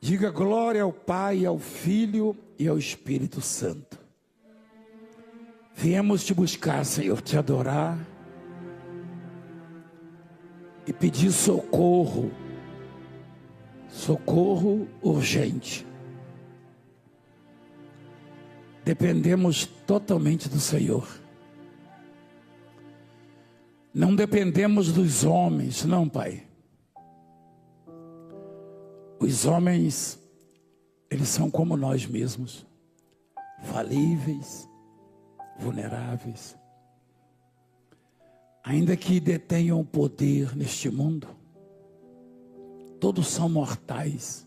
Diga glória ao Pai, ao Filho e ao Espírito Santo. Viemos te buscar, Senhor, te adorar e pedir socorro, socorro urgente. Dependemos totalmente do Senhor. Não dependemos dos homens, não, Pai. Os homens, eles são como nós mesmos, falíveis, vulneráveis. Ainda que detenham poder neste mundo, todos são mortais.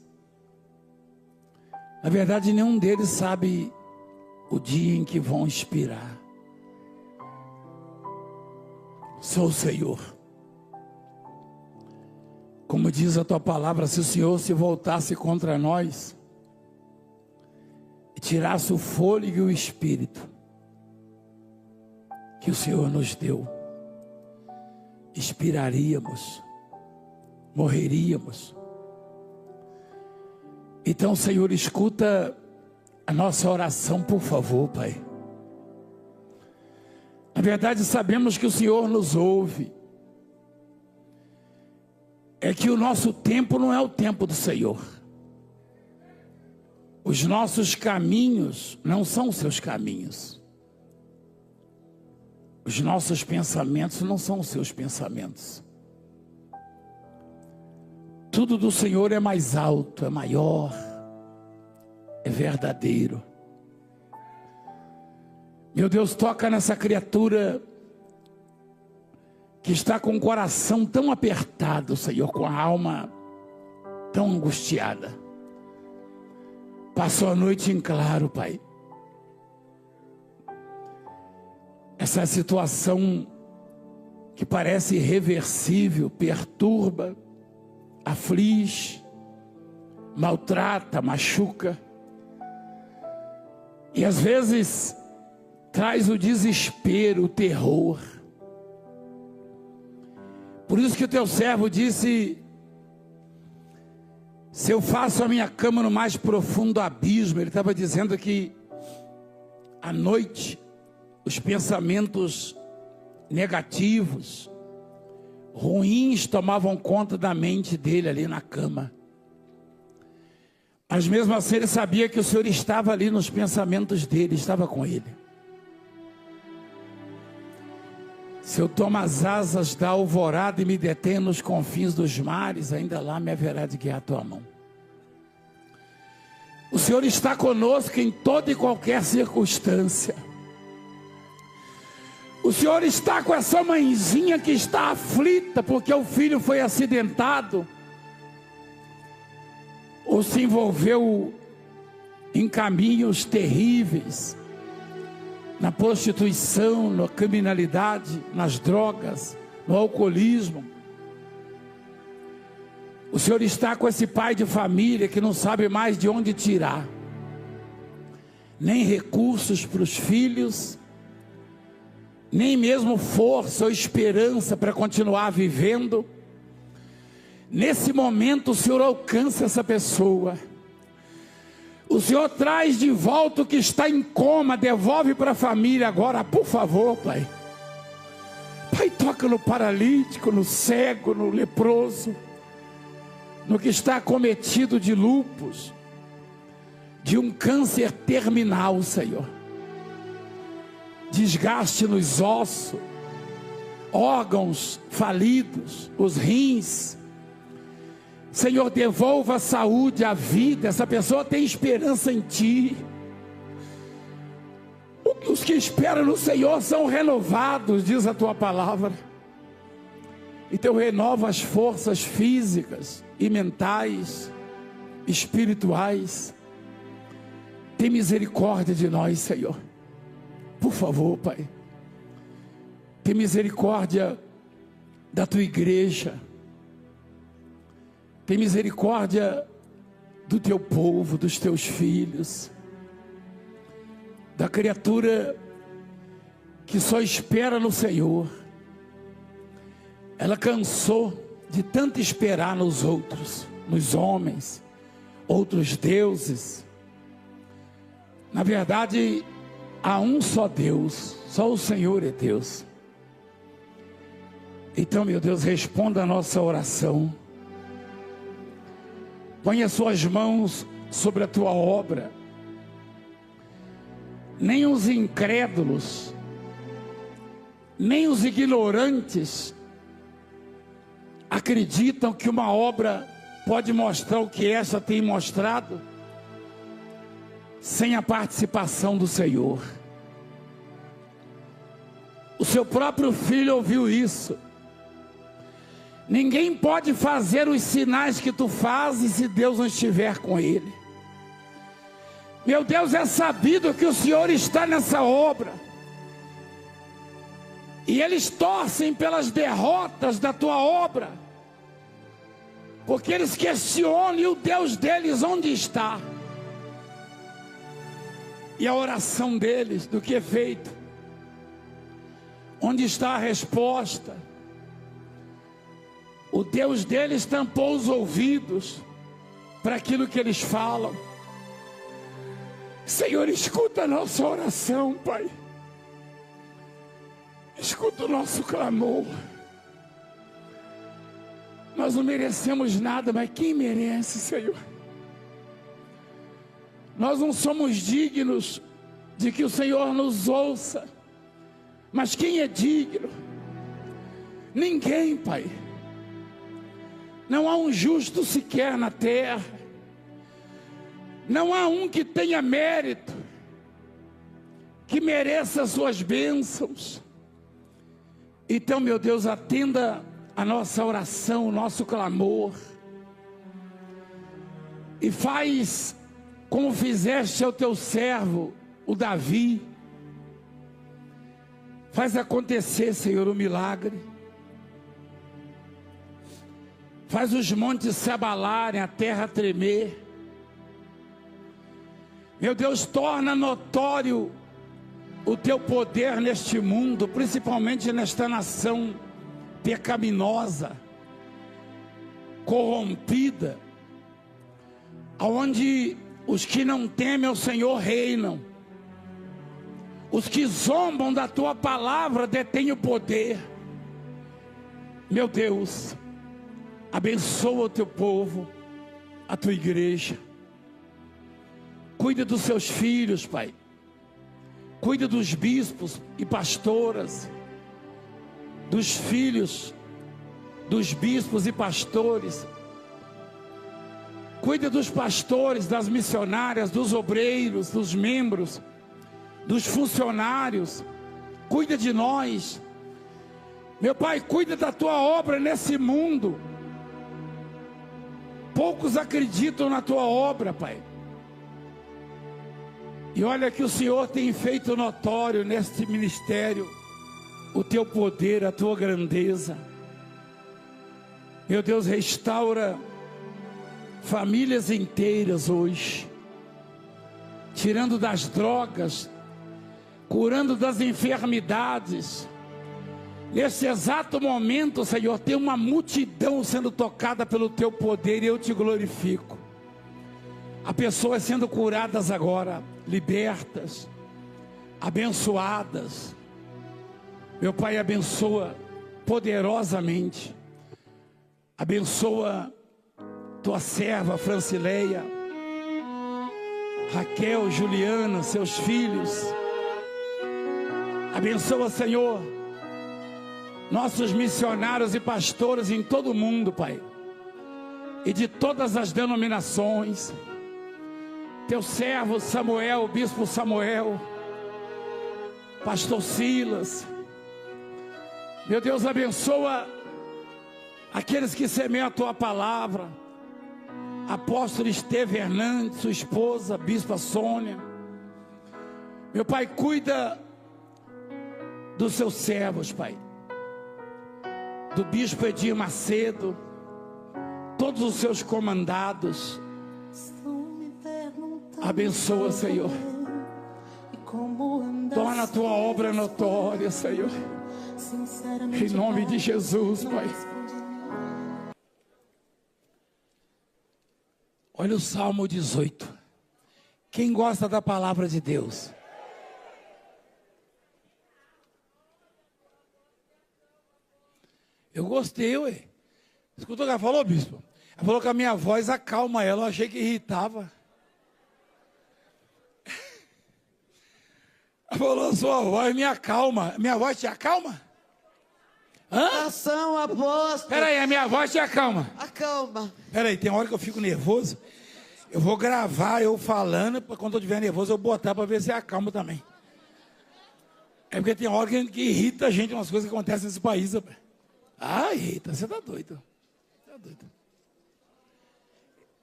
Na verdade, nenhum deles sabe o dia em que vão expirar. Só o Senhor. Como diz a tua palavra, se o Senhor se voltasse contra nós e tirasse o fôlego e o espírito que o Senhor nos deu, expiraríamos, morreríamos. Então, Senhor, escuta a nossa oração, por favor, Pai. Na verdade, sabemos que o Senhor nos ouve. É que o nosso tempo não é o tempo do Senhor. Os nossos caminhos não são os seus caminhos. Os nossos pensamentos não são os seus pensamentos. Tudo do Senhor é mais alto, é maior, é verdadeiro. Meu Deus, toca nessa criatura que está com o coração tão apertado, Senhor, com a alma tão angustiada. Passou a noite em claro, Pai. Essa situação que parece irreversível, perturba, aflige, maltrata, machuca. E às vezes traz o desespero, o terror. Por isso que o teu servo disse: se eu faço a minha cama no mais profundo abismo. Ele estava dizendo que à noite os pensamentos negativos, ruins, tomavam conta da mente dele ali na cama. Mas mesmo assim ele sabia que o Senhor estava ali nos pensamentos dele, estava com ele. Se eu tomo as asas da alvorada e me detenho nos confins dos mares, ainda lá me haverá de guiar a tua mão. O Senhor está conosco em toda e qualquer circunstância. O Senhor está com essa mãezinha que está aflita porque o filho foi acidentado ou se envolveu em caminhos terríveis, na prostituição, na criminalidade, nas drogas, no alcoolismo. O Senhor está com esse pai de família que não sabe mais de onde tirar nem recursos para os filhos, nem mesmo força ou esperança para continuar vivendo. Nesse momento o Senhor alcança essa pessoa. O Senhor traz de volta o que está em coma, devolve para a família agora, por favor, Pai. Pai, toca no paralítico, no cego, no leproso, no que está acometido de lúpus, de um câncer terminal, Senhor. Desgaste nos ossos, órgãos falidos, os rins. Senhor, devolva a saúde, a vida. Essa pessoa tem esperança em Ti. Os que esperam no Senhor são renovados, diz a Tua palavra. Então renova as forças físicas e mentais, espirituais. Tem misericórdia de nós, Senhor. Por favor, Pai. Tem misericórdia da Tua igreja. Tem misericórdia do Teu povo, dos Teus filhos, da criatura que só espera no Senhor. Ela cansou de tanto esperar nos outros, nos homens, outros deuses. Na verdade, há um só Deus, só o Senhor é Deus. Então, meu Deus, responda a nossa oração. Põe as suas mãos sobre a tua obra. Nem os incrédulos, nem os ignorantes acreditam que uma obra pode mostrar o que essa tem mostrado sem a participação do Senhor. O seu próprio filho ouviu isso. Ninguém pode fazer os sinais que tu fazes se Deus não estiver com ele. Meu Deus, é sabido que o Senhor está nessa obra. E eles torcem pelas derrotas da tua obra, porque eles questionam, e o Deus deles onde está? E a oração deles, do que é feito? Onde está a resposta? O Deus deles tampou os ouvidos para aquilo que eles falam. Senhor, escuta a nossa oração, Pai. Escuta o nosso clamor. Nós não merecemos nada, mas quem merece, Senhor? Nós não somos dignos de que o Senhor nos ouça, mas quem é digno? Ninguém, Pai. Não há um justo sequer na terra. Não há um que tenha mérito, que mereça as suas bênçãos. Então, meu Deus, atenda a nossa oração, o nosso clamor. E faz como fizeste ao teu servo, o Davi. Faz acontecer, Senhor, o milagre. Faz os montes se abalarem, a terra tremer. Meu Deus, torna notório o teu poder neste mundo, principalmente nesta nação pecaminosa, corrompida, onde os que não temem ao Senhor reinam, os que zombam da tua palavra detêm o poder. Meu Deus, abençoa o teu povo, a tua igreja. Cuida dos seus filhos, Pai. Cuida dos bispos e pastoras, dos filhos dos bispos e pastores. Cuida dos pastores, das missionárias, dos obreiros, dos membros, dos funcionários. Cuida de nós. Meu Pai, cuida da tua obra nesse mundo. Poucos acreditam na tua obra, Pai. E olha que o Senhor tem feito notório neste ministério o teu poder, a tua grandeza. Meu Deus, restaura famílias inteiras hoje, tirando das drogas, curando das enfermidades. Nesse exato momento, Senhor, tem uma multidão sendo tocada pelo teu poder e eu te glorifico. Há pessoas sendo curadas agora, libertas, abençoadas. Meu Pai, abençoa poderosamente. Abençoa tua serva Francileia, Raquel, Juliana, seus filhos. Abençoa, Senhor, nossos missionários e pastores em todo o mundo, Pai, e de todas as denominações. Teu servo Samuel, bispo Samuel, pastor Silas. Meu Deus, abençoa aqueles que semeiam a tua palavra. Apóstolo Esteve Hernandes, sua esposa, bispa Sônia. Meu Pai, cuida dos seus servos, Pai. Do bispo Edir Macedo, todos os seus comandados. Abençoa, Senhor. Torna a tua obra notória, Senhor. Em nome de Jesus, Pai. Olha o Salmo 18. Quem gosta da palavra de Deus? Eu gostei, ué. Escutou o que ela falou, bispo? Ela falou que a minha voz acalma ela. Eu achei que irritava. Ela falou, sua voz me acalma. Minha voz te acalma? Hã? Ação, apóstolo. Peraí, a minha voz te acalma. Acalma. Peraí, tem hora que eu fico nervoso. Eu vou gravar eu falando, para quando eu estiver nervoso eu botar para ver se acalma também. É porque tem hora que irrita a gente, umas coisas que acontecem nesse país. Rapaz. Ah, irrita, você tá doido. Tá doido.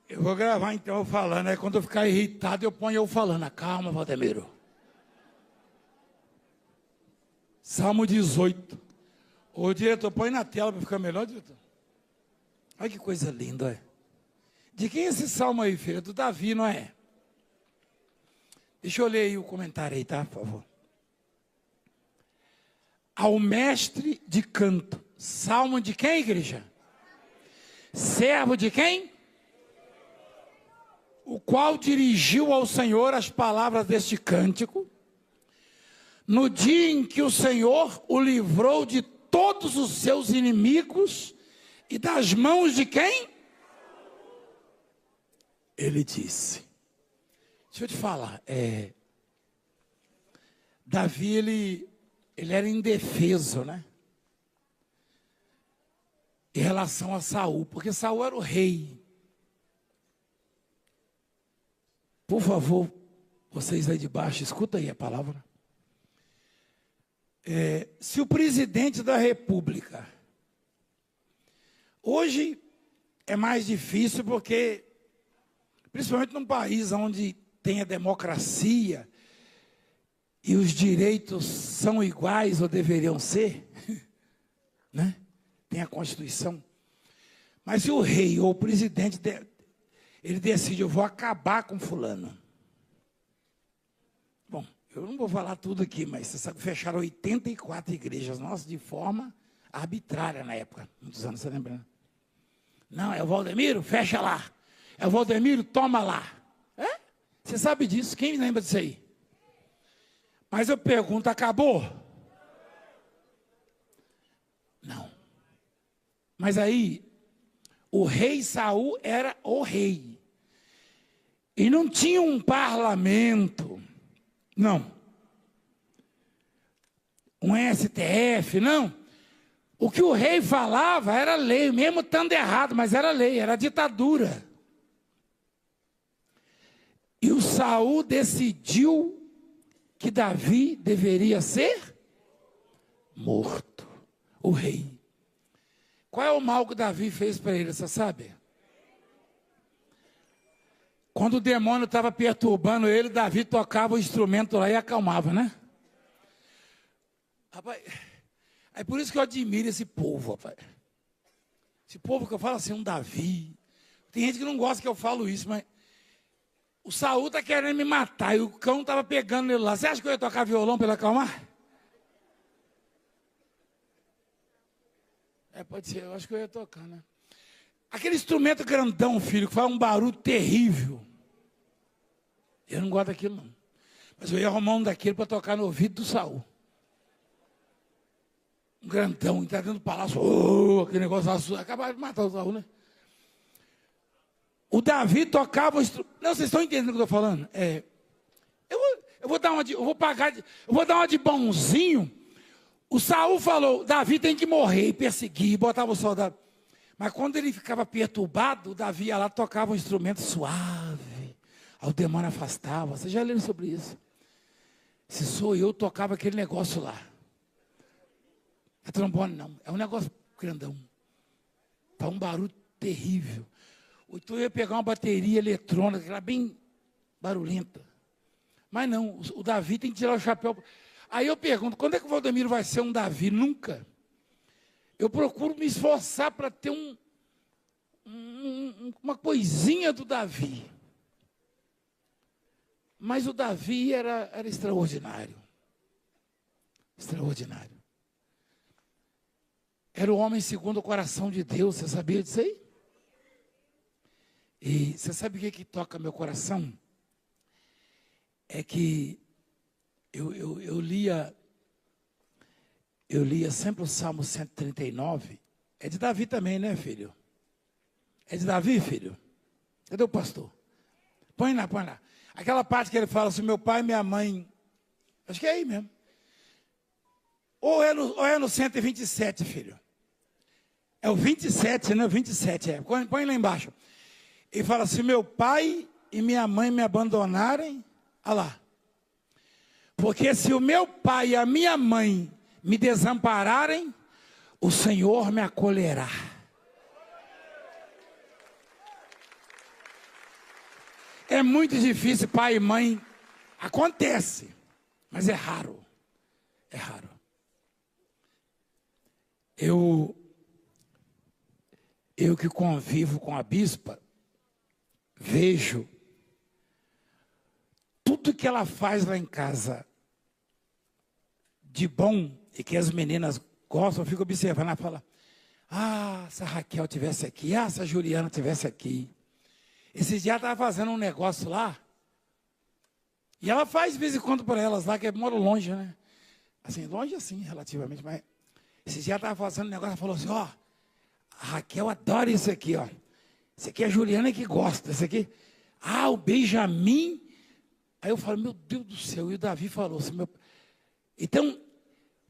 Eu vou gravar então eu falando, aí quando eu ficar irritado eu ponho eu falando. Calma, Valdemiro. Salmo 18. Ô diretor, põe na tela para ficar melhor, diretor. Olha que coisa linda, é. De quem é esse salmo aí, filho? Do Davi, não é? Deixa eu ler aí o comentário aí, tá? Por favor. Ao mestre de canto. Salmo de quem, igreja? Servo de quem? O qual dirigiu ao Senhor as palavras deste cântico, no dia em que o Senhor o livrou de todos os seus inimigos e das mãos de quem? Ele disse. Deixa eu te falar, Davi, ele era indefeso, né? Em relação a Saul, porque Saul era o rei. Por favor, vocês aí de baixo, escuta aí a palavra. Se o presidente da República, hoje é mais difícil porque, principalmente num país onde tem a democracia e os direitos são iguais ou deveriam ser, né? Tem a Constituição. Mas se o rei ou o presidente, ele decide, eu vou acabar com fulano. Bom, eu não vou falar tudo aqui, mas você sabe que fecharam 84 igrejas nossas de forma arbitrária na época. Muitos anos, você lembra? Né? Não, é o Valdemiro? Fecha lá. É o Valdemiro? Toma lá. Você sabe disso? Quem lembra disso aí? Mas eu pergunto, acabou? Não. Mas aí, o rei Saul era o rei. E não tinha um parlamento. Não. Um STF, não. O que o rei falava era lei, mesmo estando errado, mas era lei, era ditadura. E o Saul decidiu que Davi deveria ser morto, o rei. Qual é o mal que Davi fez para ele, você sabe? Quando o demônio estava perturbando ele, Davi tocava o instrumento lá e acalmava, né? Rapaz, é por isso que eu admiro esse povo, rapaz. Esse povo que eu falo assim, um Davi. Tem gente que não gosta que eu falo isso, mas o Saul está querendo me matar e o cão estava pegando ele lá. Você acha que eu ia tocar violão para ele acalmar? Pode ser, eu acho que eu ia tocar, né? Aquele instrumento grandão, filho, que faz um barulho terrível. Eu não gosto daquilo, não. Mas eu ia arrumar um daquele para tocar no ouvido do Saul. Um grandão, entrar dentro do palácio, aquele negócio, acabaram de matar o Saul, né? O Davi tocava o instrumento. Não, vocês estão entendendo o que eu estou falando? Eu vou dar uma de bonzinho. O Saul falou, Davi tem que morrer, e perseguir, botava o soldado. Mas quando ele ficava perturbado, o Davi ia lá, tocava um instrumento suave. Aí o demônio afastava. Vocês já leram sobre isso? Se sou eu, tocava aquele negócio lá. É trombone, não. É um negócio grandão. Tá um barulho terrível. Ou então eu ia pegar uma bateria eletrônica, que era bem barulhenta. Mas não, o Davi tem que tirar o chapéu. Aí eu pergunto, quando é que o Valdemiro vai ser um Davi? Nunca. Eu procuro me esforçar para ter uma coisinha do Davi. Mas o Davi era extraordinário. Extraordinário. Era o homem segundo o coração de Deus, você sabia disso aí? E você sabe o que toca meu coração? É que eu lia sempre o Salmo 139. É de Davi também, né, filho? É de Davi, filho? Cadê o pastor? Põe lá, põe lá. Aquela parte que ele fala assim, meu pai e minha mãe. Acho que é aí mesmo. Ou é no 127, filho. É o 27, né? 27, é. Põe lá embaixo. E fala assim, meu pai e minha mãe me abandonarem. Olha lá. Porque se o meu pai e a minha mãe me desampararem, o Senhor me acolherá. É muito difícil, pai e mãe. Acontece, mas é raro. É raro. Eu que convivo com a bispa, vejo tudo que ela faz lá em casa de bom e que as meninas gostam, eu fico observando, ela fala, se a Raquel tivesse aqui, se a Juliana tivesse aqui. Esses dias ela estava fazendo um negócio lá, e ela faz de vez em quando por elas lá, que moram longe, né? Assim, longe assim, relativamente, mas esses dias ela estava fazendo um negócio, ela falou assim, a Raquel adora isso aqui, ó. Isso aqui é a Juliana que gosta, isso aqui. O Benjamin. Aí eu falo, meu Deus do céu, e o Davi falou assim, Então,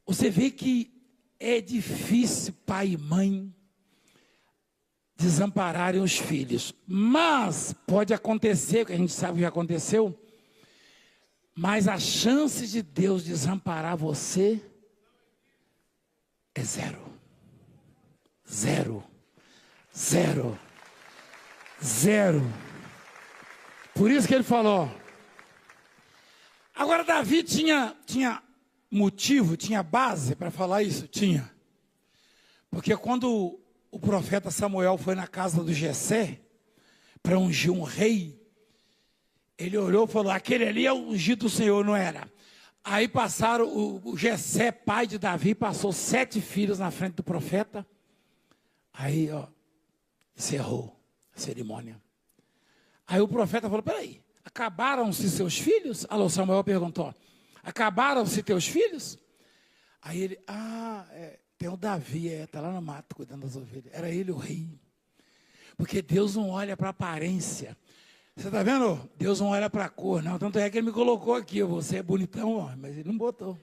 você vê que é difícil pai e mãe desampararem os filhos. Mas pode acontecer, que a gente sabe que já aconteceu, mas a chance de Deus desamparar você é zero. Zero. Zero. Zero. Por isso que ele falou. Agora, Davi tinha motivo, tinha base para falar isso? Tinha. Porque quando o profeta Samuel foi na casa do Jessé para ungir um rei, ele olhou e falou, aquele ali é o ungido do Senhor, não era? Aí passaram, o Jessé, pai de Davi, passou 7 filhos na frente do profeta. Aí, encerrou a cerimônia. Aí o profeta falou, peraí, acabaram-se seus filhos? Alô, Samuel perguntou, acabaram-se teus filhos? Aí ele, tem o Davi, está lá no mato cuidando das ovelhas. Era ele o rei. Porque Deus não olha para a aparência. Você está vendo? Deus não olha para a cor, não. Tanto é que ele me colocou aqui, você é bonitão, mas ele não botou.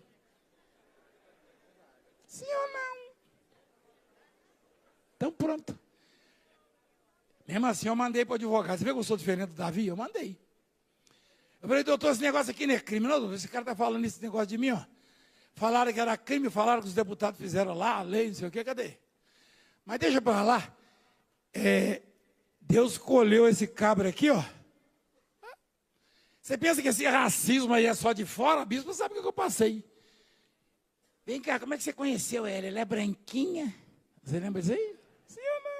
Sim ou não? Então pronto. Mesmo assim eu mandei para o advogado. Você vê que eu sou diferente do Davi? Eu mandei. Eu falei, doutor, esse negócio aqui não é crime, não? Esse cara está falando esse negócio de mim, ó. Falaram que era crime, falaram que os deputados fizeram lá, a lei, não sei o quê, cadê? Mas deixa para lá. Deus escolheu esse cabra aqui, ó. Você pensa que esse racismo aí é só de fora? A bispo sabe o que eu passei. Vem cá, como é que você conheceu ela? Ela é branquinha? Você lembra disso aí? Sim ou não?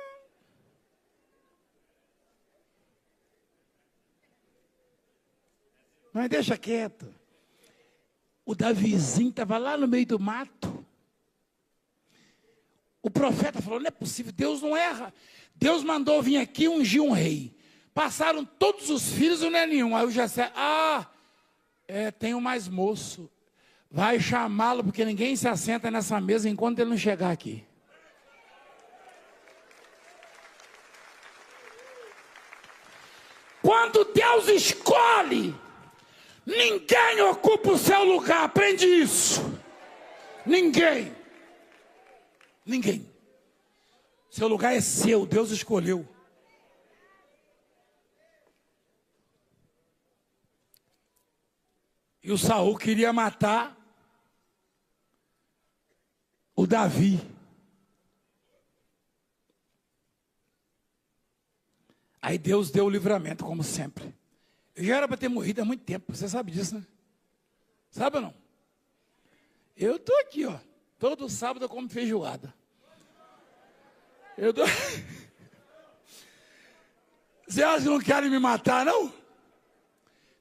Mas deixa quieto. O Davizinho estava lá no meio do mato. O profeta falou, não é possível, Deus não erra. Deus mandou vir aqui ungir um rei. Passaram todos os filhos e não é nenhum. Aí o Jessé, tem um mais moço. Vai chamá-lo, porque ninguém se assenta nessa mesa enquanto ele não chegar aqui. Quando Deus escolhe, ninguém ocupa o seu lugar. Aprende isso. Ninguém. Ninguém. Seu lugar é seu, Deus escolheu. E o Saul queria matar o Davi. Aí Deus deu o livramento, como sempre. Eu já era para ter morrido há muito tempo, você sabe disso, né? Sabe ou não? Eu estou aqui, ó. Todo sábado eu como feijoada. Você acha que não querem me matar, não?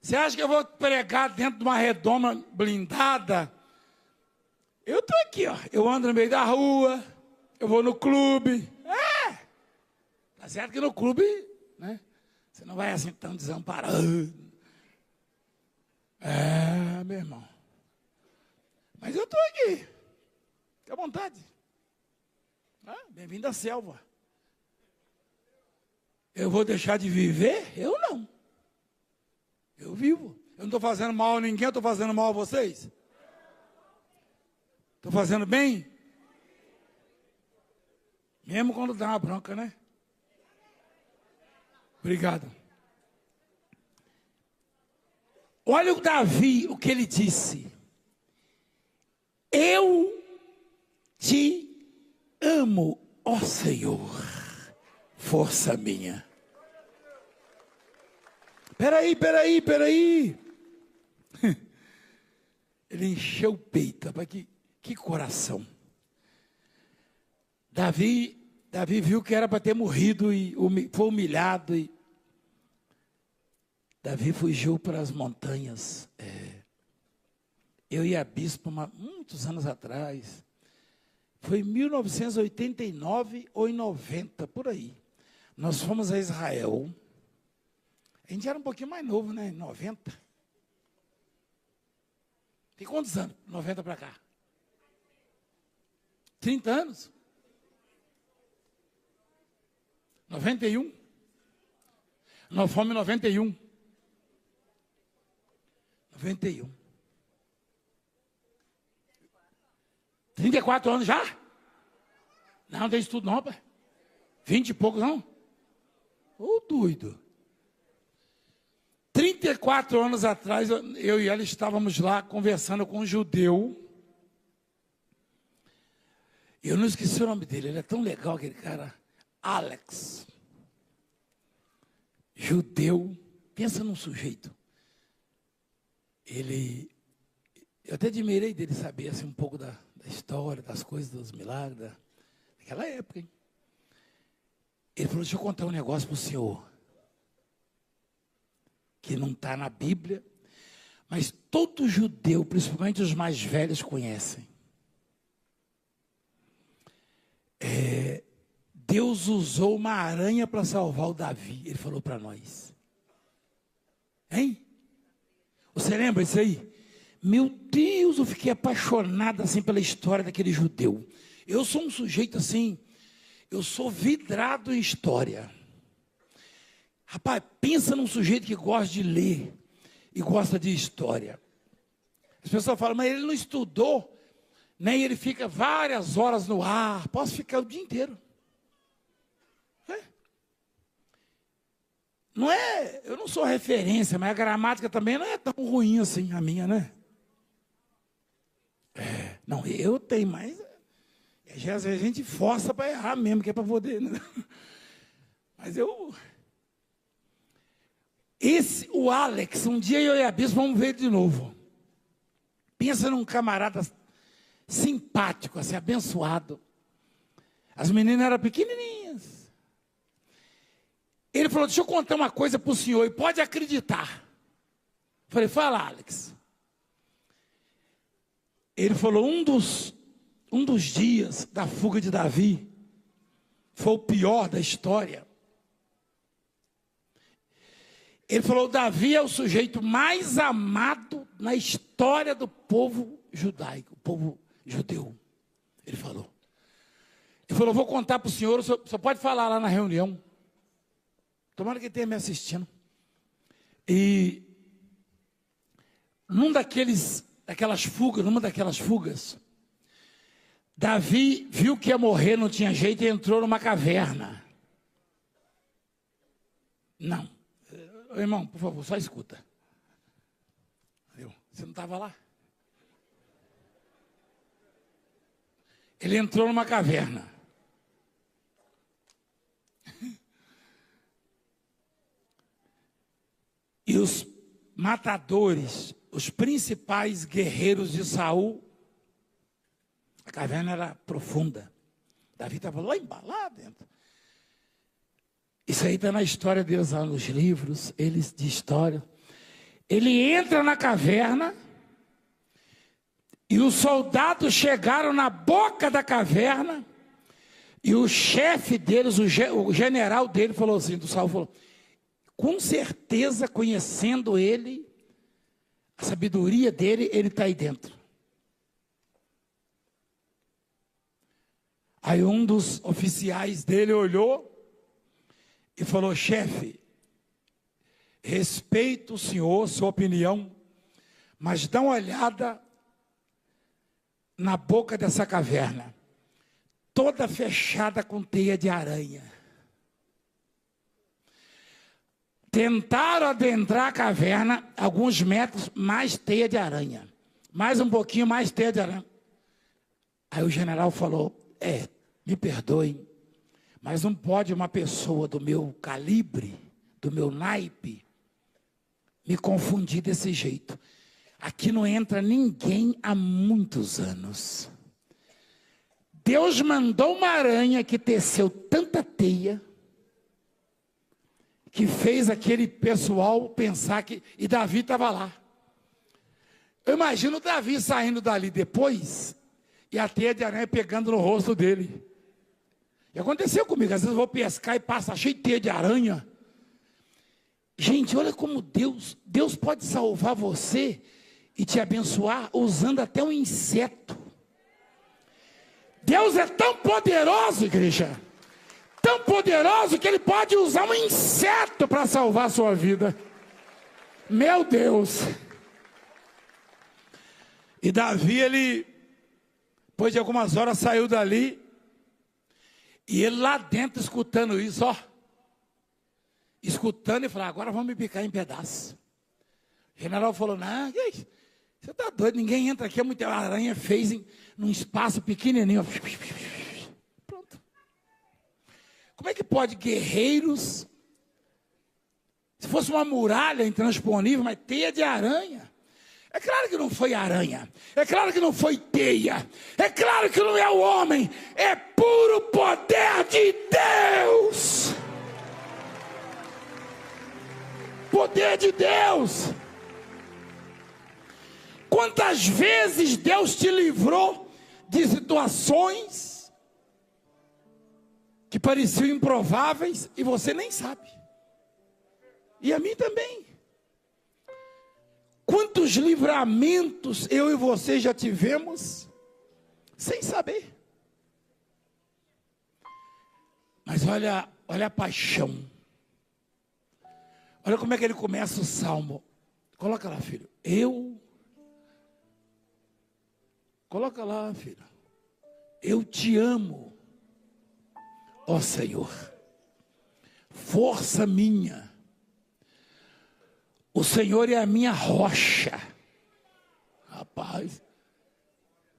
Você acha que eu vou pregar dentro de uma redoma blindada? Eu estou aqui, ó. Eu ando no meio da rua, eu vou no clube. Tá certo que no clube, né? Você não vai assim tão desamparado. Meu irmão. Mas eu estou aqui. Fique à vontade. Bem-vindo à selva. Eu vou deixar de viver? Eu não. Eu vivo. Eu não estou fazendo mal a ninguém, eu estou fazendo mal a vocês? Estou fazendo bem? Mesmo quando dá uma bronca, né? Obrigado. Olha o Davi, o que ele disse. Eu te amo, ó Senhor, força minha. Peraí. Ele encheu o peito. Rapaz, que coração. Davi viu que era para ter morrido e foi humilhado. E Davi fugiu para as montanhas. Eu e a bispa, muitos anos atrás, foi em 1989 ou em 90, por aí. Nós fomos a Israel. A gente era um pouquinho mais novo, né? 90. Tem quantos anos? 90 para cá? 30 anos? 91? Nós fomos em 91. 91. 34 anos já? Não tem estudo não, pai. 20 e poucos não? Ô, doido. 34 anos atrás, eu e ela estávamos lá conversando com um judeu. Eu não esqueci o nome dele, ele é tão legal, aquele cara. Alex. Judeu. Pensa num sujeito. Eu até admirei dele saber assim, um pouco da história, das coisas, dos milagres daquela época. Hein? Ele falou, deixa eu contar um negócio para o senhor. Que não está na Bíblia, mas todo judeu, principalmente os mais velhos, conhecem. Deus usou uma aranha para salvar o Davi, ele falou para nós. Hein? Você lembra isso aí? Meu Deus, eu fiquei apaixonado assim pela história daquele judeu. Eu sou um sujeito assim, eu sou vidrado em história. Rapaz, pensa num sujeito que gosta de ler e gosta de história. As pessoas falam, mas ele não estudou, nem ele fica várias horas no ar. Posso ficar o dia inteiro. Não é, eu não sou referência, mas a gramática também não é tão ruim assim, a minha, né? Não, eu tenho, mas às vezes a gente força para errar mesmo, que é para poder. Né? Mas o Alex, um dia eu e a bispa vamos ver de novo. Pensa num camarada simpático, assim, abençoado. As meninas eram pequenininhas. Ele falou, deixa eu contar uma coisa para o senhor, e pode acreditar. Falei, fala, Alex. Ele falou, um dos dias da fuga de Davi foi o pior da história. Ele falou, Davi é o sujeito mais amado na história do povo judaico, o povo judeu. Ele falou, vou contar para o senhor pode falar lá na reunião. Tomara que ele tenha me assistindo. E numa daquelas fugas, Davi viu que ia morrer, não tinha jeito, e entrou numa caverna. Não. Irmão, por favor, só escuta. Você não estava lá? Ele entrou numa caverna. E os matadores, os principais guerreiros de Saul, a caverna era profunda. Davi estava lá embaixo, lá dentro. Isso aí está na história deles, lá nos livros, eles de história. Ele entra na caverna e os soldados chegaram na boca da caverna e o chefe deles, o general dele falou assim, do Saul, falou, Com certeza, conhecendo ele, a sabedoria dele, ele está aí dentro. Aí um dos oficiais dele olhou e falou: chefe, respeito o senhor, sua opinião, mas dá uma olhada na boca dessa caverna, toda fechada com teia de aranha. Tentaram adentrar a caverna, alguns metros, mais teia de aranha. Mais um pouquinho, mais teia de aranha. Aí o general falou: me perdoem, mas não pode uma pessoa do meu calibre, do meu naipe, me confundir desse jeito. Aqui não entra ninguém há muitos anos. Deus mandou uma aranha que teceu tanta teia, que fez aquele pessoal pensar que... E Davi estava lá. Eu imagino o Davi saindo dali depois, e a teia de aranha pegando no rosto dele. E aconteceu comigo, às vezes eu vou pescar e passa cheio de teia de aranha. Gente, olha como Deus pode salvar você e te abençoar usando até um inseto. Deus é tão poderoso, igreja, tão poderoso que Ele pode usar um inseto para salvar a sua vida. Meu Deus. E Davi, ele, depois de algumas horas, saiu dali, e ele lá dentro escutando isso, escutando, e falou: agora vamos me picar em pedaços. O general falou: não, que isso? Você está doido, ninguém entra aqui, muita aranha fez num espaço pequenininho. Pronto. Como é que pode guerreiros, se fosse uma muralha intransponível, mas teia de aranha? É claro que não foi aranha, é claro que não foi teia, é claro que não é o homem, é puro poder de Deus. Poder de Deus. Quantas vezes Deus te livrou de situações que pareciam improváveis e você nem sabe. E a mim também. Quantos livramentos eu e você já tivemos sem saber. Mas olha a paixão. Olha como é que ele começa o salmo. Coloca lá, filho. Coloca lá, filho. Eu te amo, ó Senhor. Força minha. O Senhor é a minha rocha. Rapaz.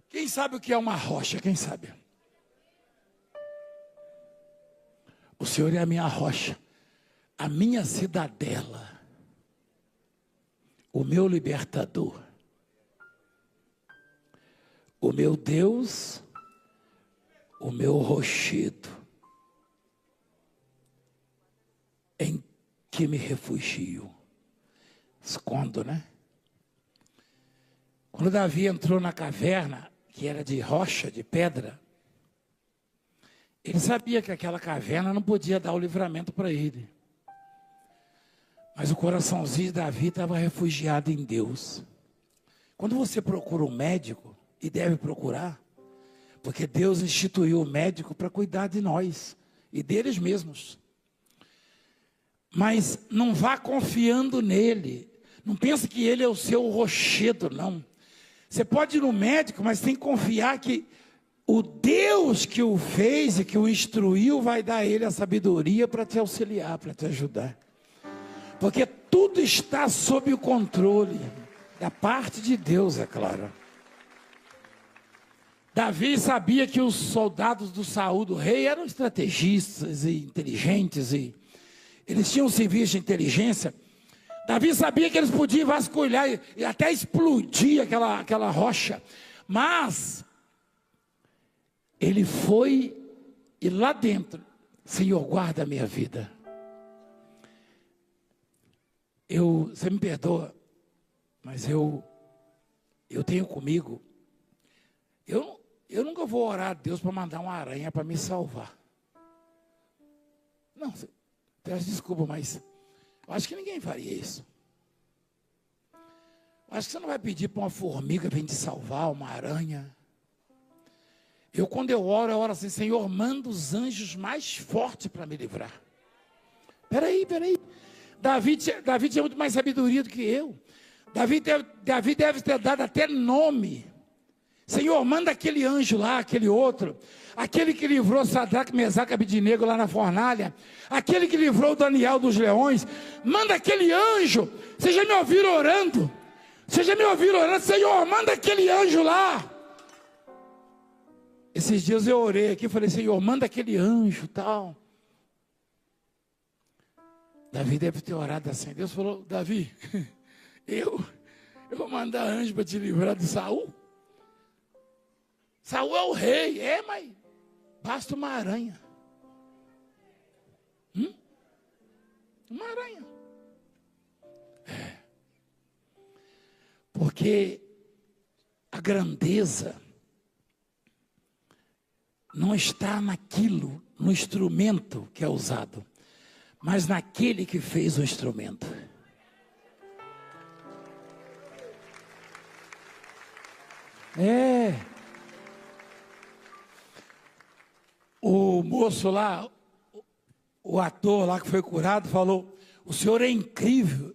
Quem sabe o que é uma rocha? Quem sabe? O Senhor é a minha rocha, a minha cidadela, o meu libertador, o meu Deus, o meu rochedo, em que me refugio. Escondo, né? Quando Davi entrou na caverna, que era de rocha, de pedra, ele sabia que aquela caverna não podia dar o livramento para ele. Mas o coraçãozinho de Davi estava refugiado em Deus. Quando você procura um médico, e deve procurar, porque Deus instituiu o médico para cuidar de nós e deles mesmos. Mas não vá confiando nele. Não pense que ele é o seu rochedo, não. Você pode ir no médico, mas tem que confiar que o Deus que o fez e que o instruiu vai dar a ele a sabedoria para te auxiliar, para te ajudar. Porque tudo está sob o controle da parte de Deus, é claro. Davi sabia que os soldados do Saul, do rei, eram estrategistas e inteligentes, e eles tinham serviço de inteligência. Davi sabia que eles podiam vasculhar e até explodir aquela rocha. Mas ele foi e lá dentro: Senhor, guarda a minha vida. Você me perdoa, mas eu tenho comigo. Eu nunca vou orar a Deus para mandar uma aranha para me salvar. Não, peço desculpa, mas Eu acho que ninguém faria isso. Eu acho que você não vai pedir para uma formiga vir te salvar, uma aranha. Quando eu oro assim, Senhor, manda os anjos mais fortes para me livrar. Peraí. Davi tinha muito mais sabedoria do que eu. Davi deve ter dado até nome. Senhor, manda aquele anjo lá, aquele outro. Aquele que livrou Sadraque, Mesaque e Abednego lá na fornalha. Aquele que livrou Daniel dos leões. Manda aquele anjo. Vocês já me ouviram orando? Senhor, manda aquele anjo lá. Esses dias eu orei aqui e falei, Senhor, manda aquele anjo tal. Davi deve ter orado assim. Deus falou, Davi, eu vou mandar anjo para te livrar de Saul. Saul é o rei, mas basta uma aranha. Uma aranha. Porque a grandeza não está naquilo, no instrumento que é usado, mas naquele que fez o instrumento. O moço lá, o ator lá que foi curado, falou, o senhor é incrível.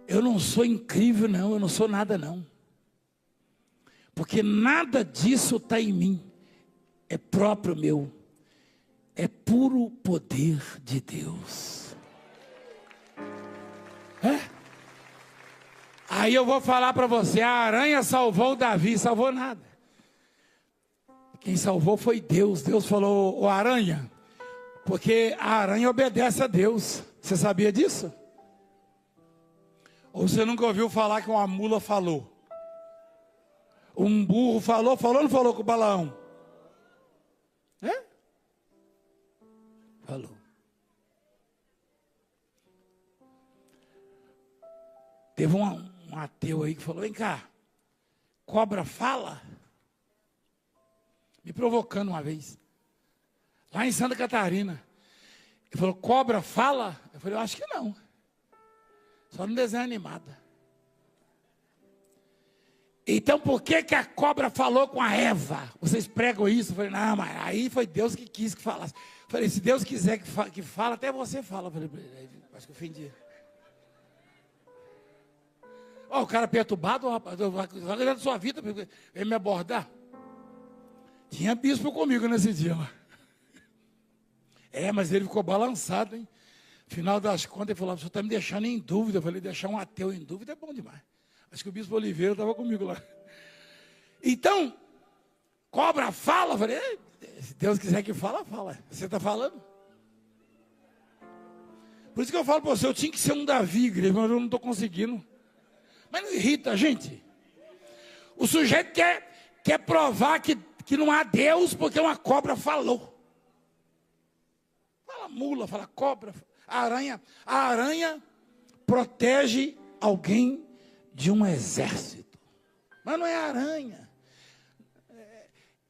Eu não sou incrível não, eu não sou nada não. Porque nada disso está em mim. É próprio meu, é puro poder de Deus. Aí eu vou falar para você, a aranha salvou o Davi, salvou nada. Quem salvou foi Deus. Deus falou, ô aranha, porque a aranha obedece a Deus. Você sabia disso? Ou você nunca ouviu falar que uma mula falou? Um burro falou ou não falou com o Balaão? Falou. Teve um ateu aí que falou, vem cá, cobra fala? Me provocando uma vez. Lá em Santa Catarina. Ele falou, cobra fala? Eu falei, eu acho que não. Só no desenho animado. Então por que a cobra falou com a Eva? Vocês pregam isso? Eu falei, não, mas aí foi Deus que quis que falasse. Eu falei, se Deus quiser que fala, até você fala. Eu falei, acho que eu ofendi. O cara perturbado, rapaz, vai cuidar da sua vida, veio me abordar. Tinha bispo comigo nesse dia lá. Mas ele ficou balançado, hein? Final das contas, ele falou, o senhor está me deixando em dúvida. Eu falei, deixar um ateu em dúvida é bom demais. Acho que o bispo Oliveira estava comigo lá. Então, cobra fala. Eu falei, se Deus quiser que fala, fala. Você está falando? Por isso que eu falo para você, eu tinha que ser um Davi, igreja, mas eu não estou conseguindo. Mas não irrita a gente. O sujeito quer provar que não há Deus porque uma cobra falou. Fala mula, fala cobra. A aranha protege alguém de um exército. Mas não é a aranha.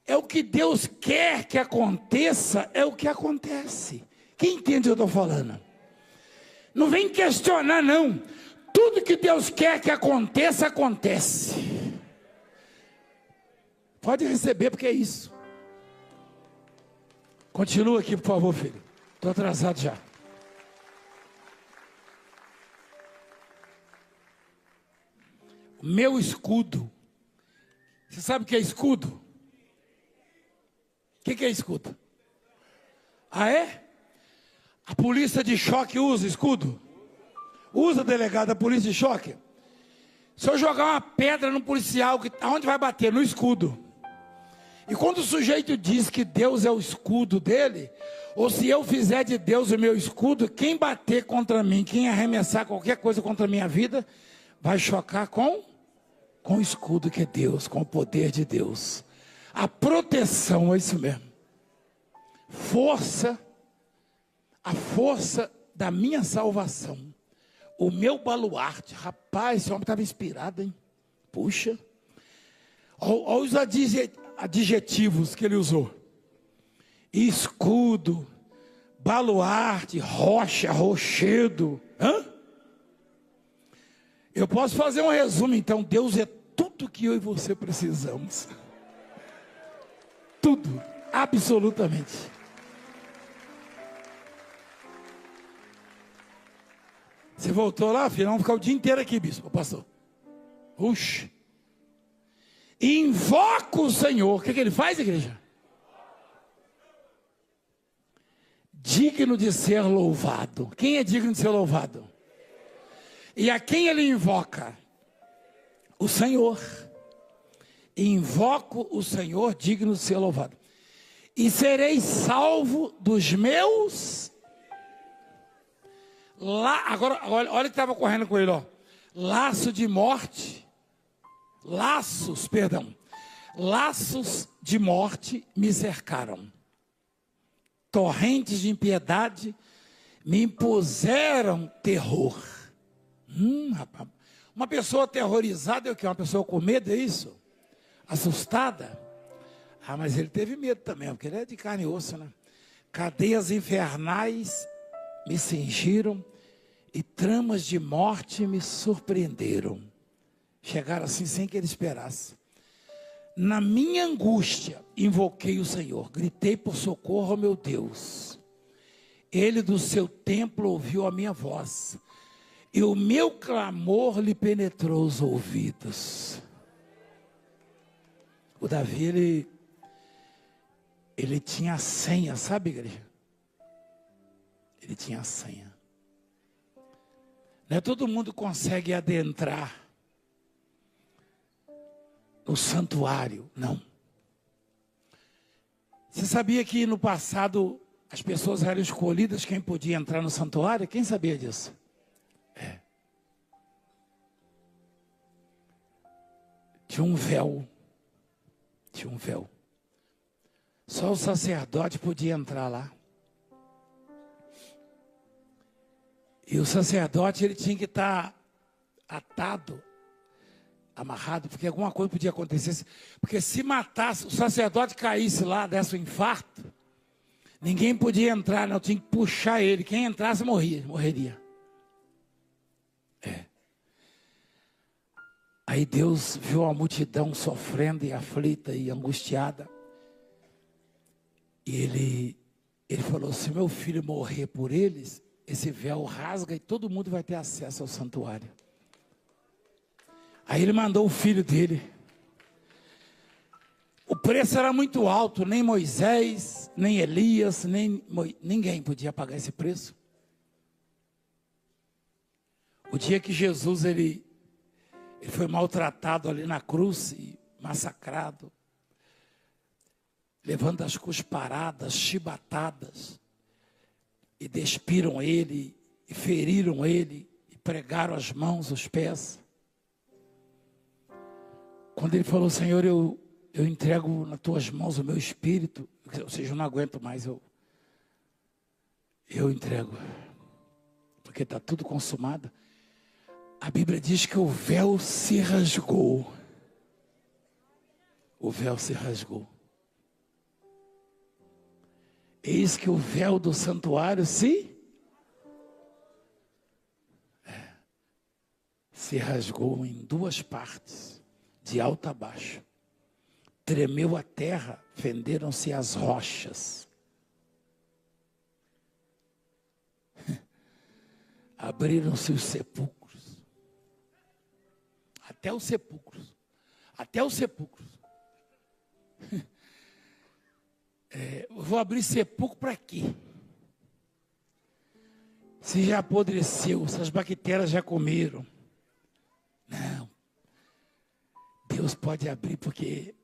É o que Deus quer que aconteça, é o que acontece. Quem entende o que eu estou falando? Não vem questionar, não. Tudo que Deus quer que aconteça, acontece. Pode receber, porque é isso. Continua aqui, por favor, filho. Estou atrasado já. O meu escudo. Você sabe o que é escudo? O que é escudo? Ah, é? A polícia de choque usa escudo? Usa, delegado, a polícia de choque? Se eu jogar uma pedra no policial, aonde vai bater? No escudo. E quando o sujeito diz que Deus é o escudo dele, ou se eu fizer de Deus o meu escudo, quem bater contra mim, quem arremessar qualquer coisa contra a minha vida, vai chocar com o escudo que é Deus, com o poder de Deus. A proteção, é isso mesmo. A força da minha salvação. O meu baluarte. Rapaz, esse homem estava inspirado, hein? Puxa. Olha os adjetivos que ele usou. Escudo, baluarte, rocha, rochedo. Eu posso fazer um resumo, então. Deus é tudo que eu e você precisamos. Tudo, absolutamente. Você voltou lá, filho? Vamos ficar o dia inteiro aqui, bispo, pastor. Uxe. Invoca o Senhor. O que ele faz, igreja? Digno de ser louvado. Quem é digno de ser louvado? E a quem ele invoca? O Senhor. Invoco o Senhor digno de ser louvado. E serei salvo dos meus... Agora, olha o que estava correndo com ele, ó. Laço de morte. Laços de morte me cercaram. Torrentes de impiedade me impuseram terror. Rapaz. Uma pessoa aterrorizada é o quê? Uma pessoa com medo, é isso? Assustada? Mas ele teve medo também, porque ele é de carne e osso, né? Cadeias infernais me cingiram e tramas de morte me surpreenderam. Chegaram assim sem que ele esperasse. Na minha angústia, invoquei o Senhor. Gritei por socorro ao meu Deus. Ele do seu templo ouviu a minha voz. E o meu clamor lhe penetrou os ouvidos. O Davi, ele tinha a senha, sabe, igreja? Ele tinha a senha. Não é todo mundo consegue adentrar no santuário, não. Você sabia que no passado as pessoas eram escolhidas quem podia entrar no santuário? Quem sabia disso? Tinha um véu. Tinha um véu. Só o sacerdote podia entrar lá. E o sacerdote, ele tinha que estar atado, amarrado, porque alguma coisa podia acontecer. Porque se matasse, o sacerdote caísse lá, desse um infarto, ninguém podia entrar, não, tinha que puxar ele. Quem entrasse morreria. Aí Deus viu a multidão sofrendo e aflita e angustiada. E ele falou, se meu filho morrer por eles, esse véu rasga e todo mundo vai ter acesso ao santuário. Aí ele mandou o filho dele. O preço era muito alto, nem Moisés, nem Elias, ninguém podia pagar esse preço. O dia que Jesus, ele foi maltratado ali na cruz e massacrado, levando as cusparadas, chibatadas, e despiram ele, e feriram ele, e pregaram as mãos, os pés. Quando ele falou, Senhor, eu entrego nas tuas mãos o meu espírito, ou seja, eu não aguento mais, eu entrego, porque está tudo consumado. A Bíblia diz que o véu se rasgou. O véu se rasgou. Eis que o véu do santuário se rasgou em duas partes, de alto a baixo. Tremeu a terra, fenderam-se as rochas. Abriram-se os sepulcros. Até os sepulcros. Até os sepulcros. Eu vou abrir sepulcro para quê? Se já apodreceu, se as bactérias já comeram. Não. Deus pode abrir porque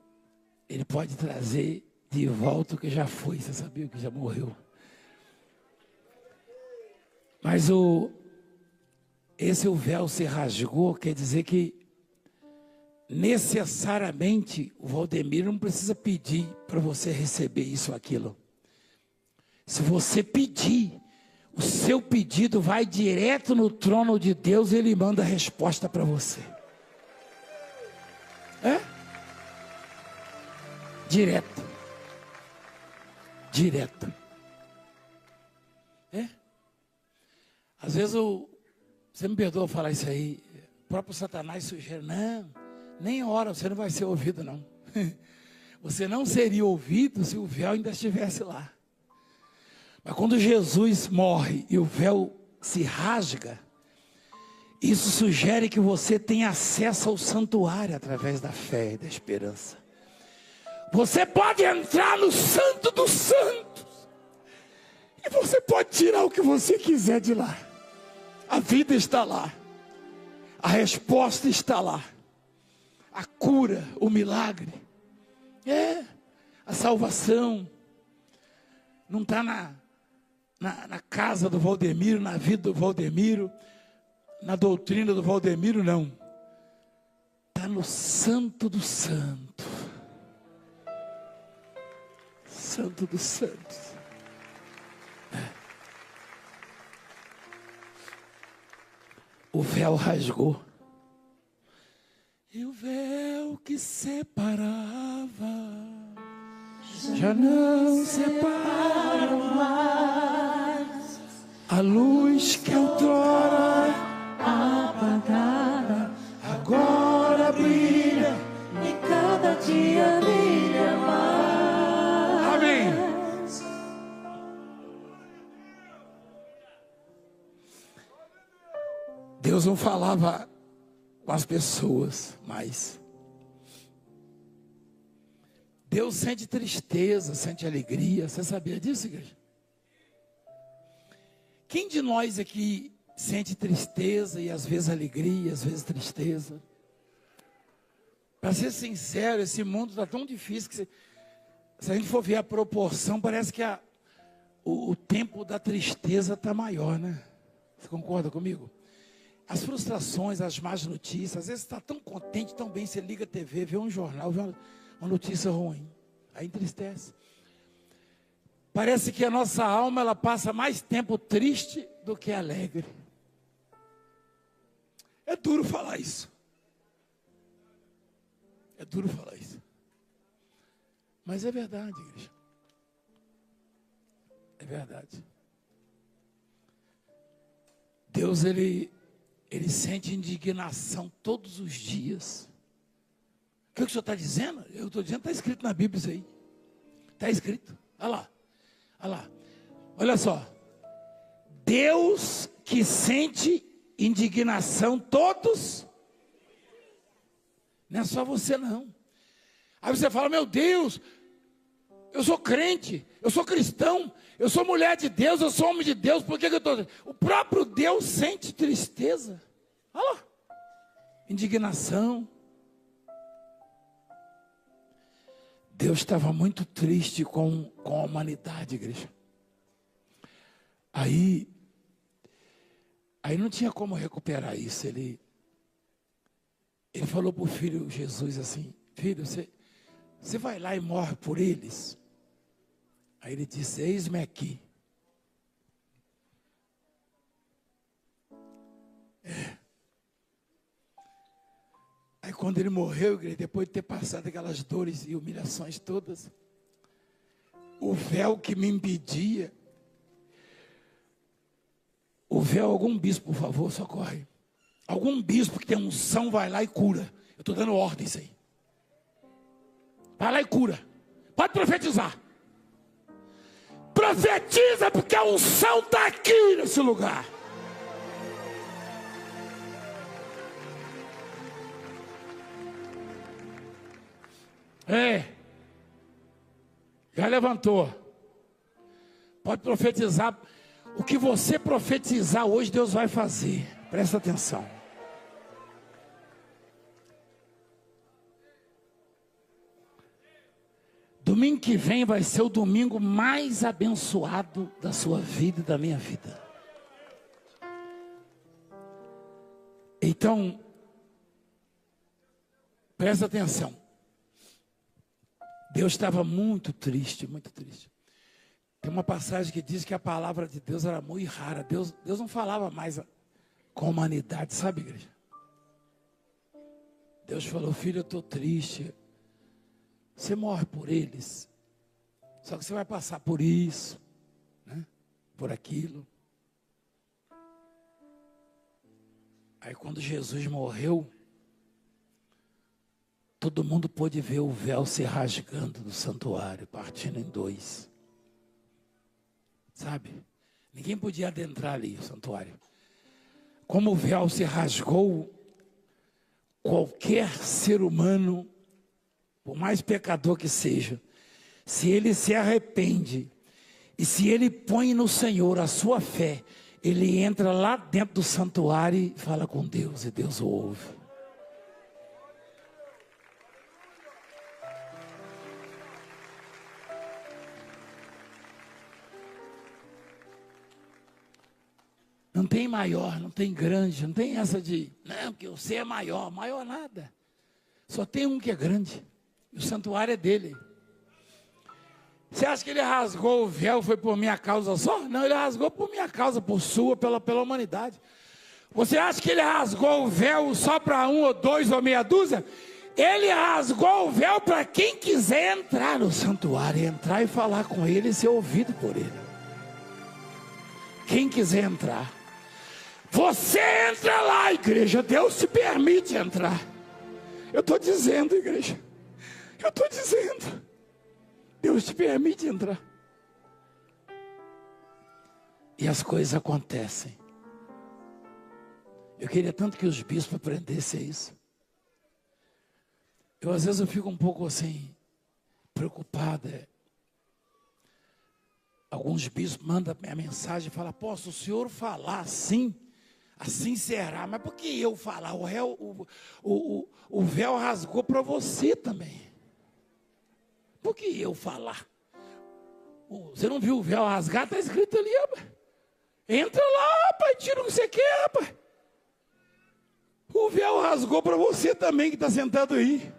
Ele pode trazer de volta o que já foi. Você sabia o que já morreu? Mas o véu se rasgou, quer dizer que necessariamente o Valdemiro não precisa pedir para você receber isso ou aquilo. Se você pedir, o seu pedido vai direto no trono de Deus e Ele manda a resposta para você. Direto. Às vezes você me perdoa falar isso aí, próprio Satanás sugere, não, nem ora, você não vai ser ouvido não. Você não seria ouvido se o véu ainda estivesse lá. Mas quando Jesus morre e o véu se rasga, isso sugere que você tem acesso ao santuário através da fé e da esperança. Você pode entrar no Santo dos Santos e você pode tirar o que você quiser de lá. A vida está lá, a resposta está lá, a cura, o milagre, a salvação não está na casa do Valdemiro, na vida do Valdemiro, na doutrina do Valdemiro, não. Está no Santo do Santo. Santo dos Santos. O véu rasgou. E o véu que separava já não separa mais. A luz que outrora apagada agora brilha e cada dia brilha mais. Amém. Deus não falava com as pessoas mais. Deus sente tristeza, sente alegria. Você sabia disso, igreja? Quem de nós aqui sente tristeza e às vezes alegria, às vezes tristeza? Para ser sincero, esse mundo está tão difícil que se a gente for ver a proporção, parece que o tempo da tristeza está maior, né? Você concorda comigo? As frustrações, as más notícias, às vezes está tão contente, tão bem, você liga a TV, vê um jornal, vê uma notícia ruim, aí entristece. Parece que a nossa alma, ela passa mais tempo triste do que alegre. É duro falar isso. É duro falar isso. Mas é verdade, igreja. É verdade. Deus, ele sente indignação todos os dias. O que o senhor está dizendo? Eu estou dizendo, está escrito na Bíblia isso aí. Está escrito. Olha lá. Olha lá. Olha só. Deus que sente indignação todos. Não é só você não. Aí você fala, meu Deus, eu sou crente, eu sou cristão, eu sou mulher de Deus, eu sou homem de Deus, por que eu estou... O próprio Deus sente tristeza. Olha lá. Indignação. Deus estava muito triste com a humanidade, igreja. Aí não tinha como recuperar isso. Ele falou para o filho Jesus assim, filho, você vai lá e morre por eles? Aí ele disse, eis-me aqui. Aí quando ele morreu, depois de ter passado aquelas dores e humilhações todas, o véu que me impedia, o véu, algum bispo, por favor, socorre. Algum bispo que tem unção, vai lá e cura. Eu estou dando ordens aí. Vai lá e cura. Pode profetizar. Profetiza, porque a unção está aqui nesse lugar. Já levantou. Pode profetizar. O que você profetizar hoje, Deus vai fazer. Presta atenção. Domingo que vem vai ser o domingo mais abençoado da sua vida e da minha vida. Então, presta atenção. Deus estava muito triste, muito triste. Tem uma passagem que diz que a palavra de Deus era muito rara. Deus não falava mais com a humanidade, sabe, igreja? Deus falou, filho, eu estou triste. Você morre por eles. Só que você vai passar por isso, né? Por aquilo. Aí quando Jesus morreu, todo mundo pôde ver o véu se rasgando do santuário, partindo em dois. Sabe? Ninguém podia adentrar ali, o santuário. Como o véu se rasgou, qualquer ser humano, por mais pecador que seja, se ele se arrepende, e se ele põe no Senhor a sua fé, ele entra lá dentro do santuário e fala com Deus, e Deus o ouve. Não tem maior, não tem grande, não tem essa de, não, porque você é maior, maior nada. Só tem um que é grande, e o santuário é dele. Você acha que ele rasgou o véu, foi por minha causa só? Não, ele rasgou por minha causa, por sua, pela humanidade. Você acha que ele rasgou o véu só para um ou dois ou meia dúzia? Ele rasgou o véu para quem quiser entrar no santuário, entrar e falar com ele e ser ouvido por ele. Quem quiser entrar. Você entra lá, igreja, Deus te permite entrar. Eu estou dizendo, igreja, eu estou dizendo, Deus te permite entrar. E as coisas acontecem. Eu queria tanto que os bispos aprendessem isso. Às vezes eu fico um pouco assim, preocupado. Alguns bispos mandam minha mensagem e falam, apóstolo, o senhor falar assim, assim será. Mas por que eu falar? O véu rasgou para você também. Por que eu falar? Você não viu o véu rasgar? Está escrito ali, rapaz. Entra lá, rapaz, tira o que você quer, rapaz. O véu rasgou para você também que está sentado aí.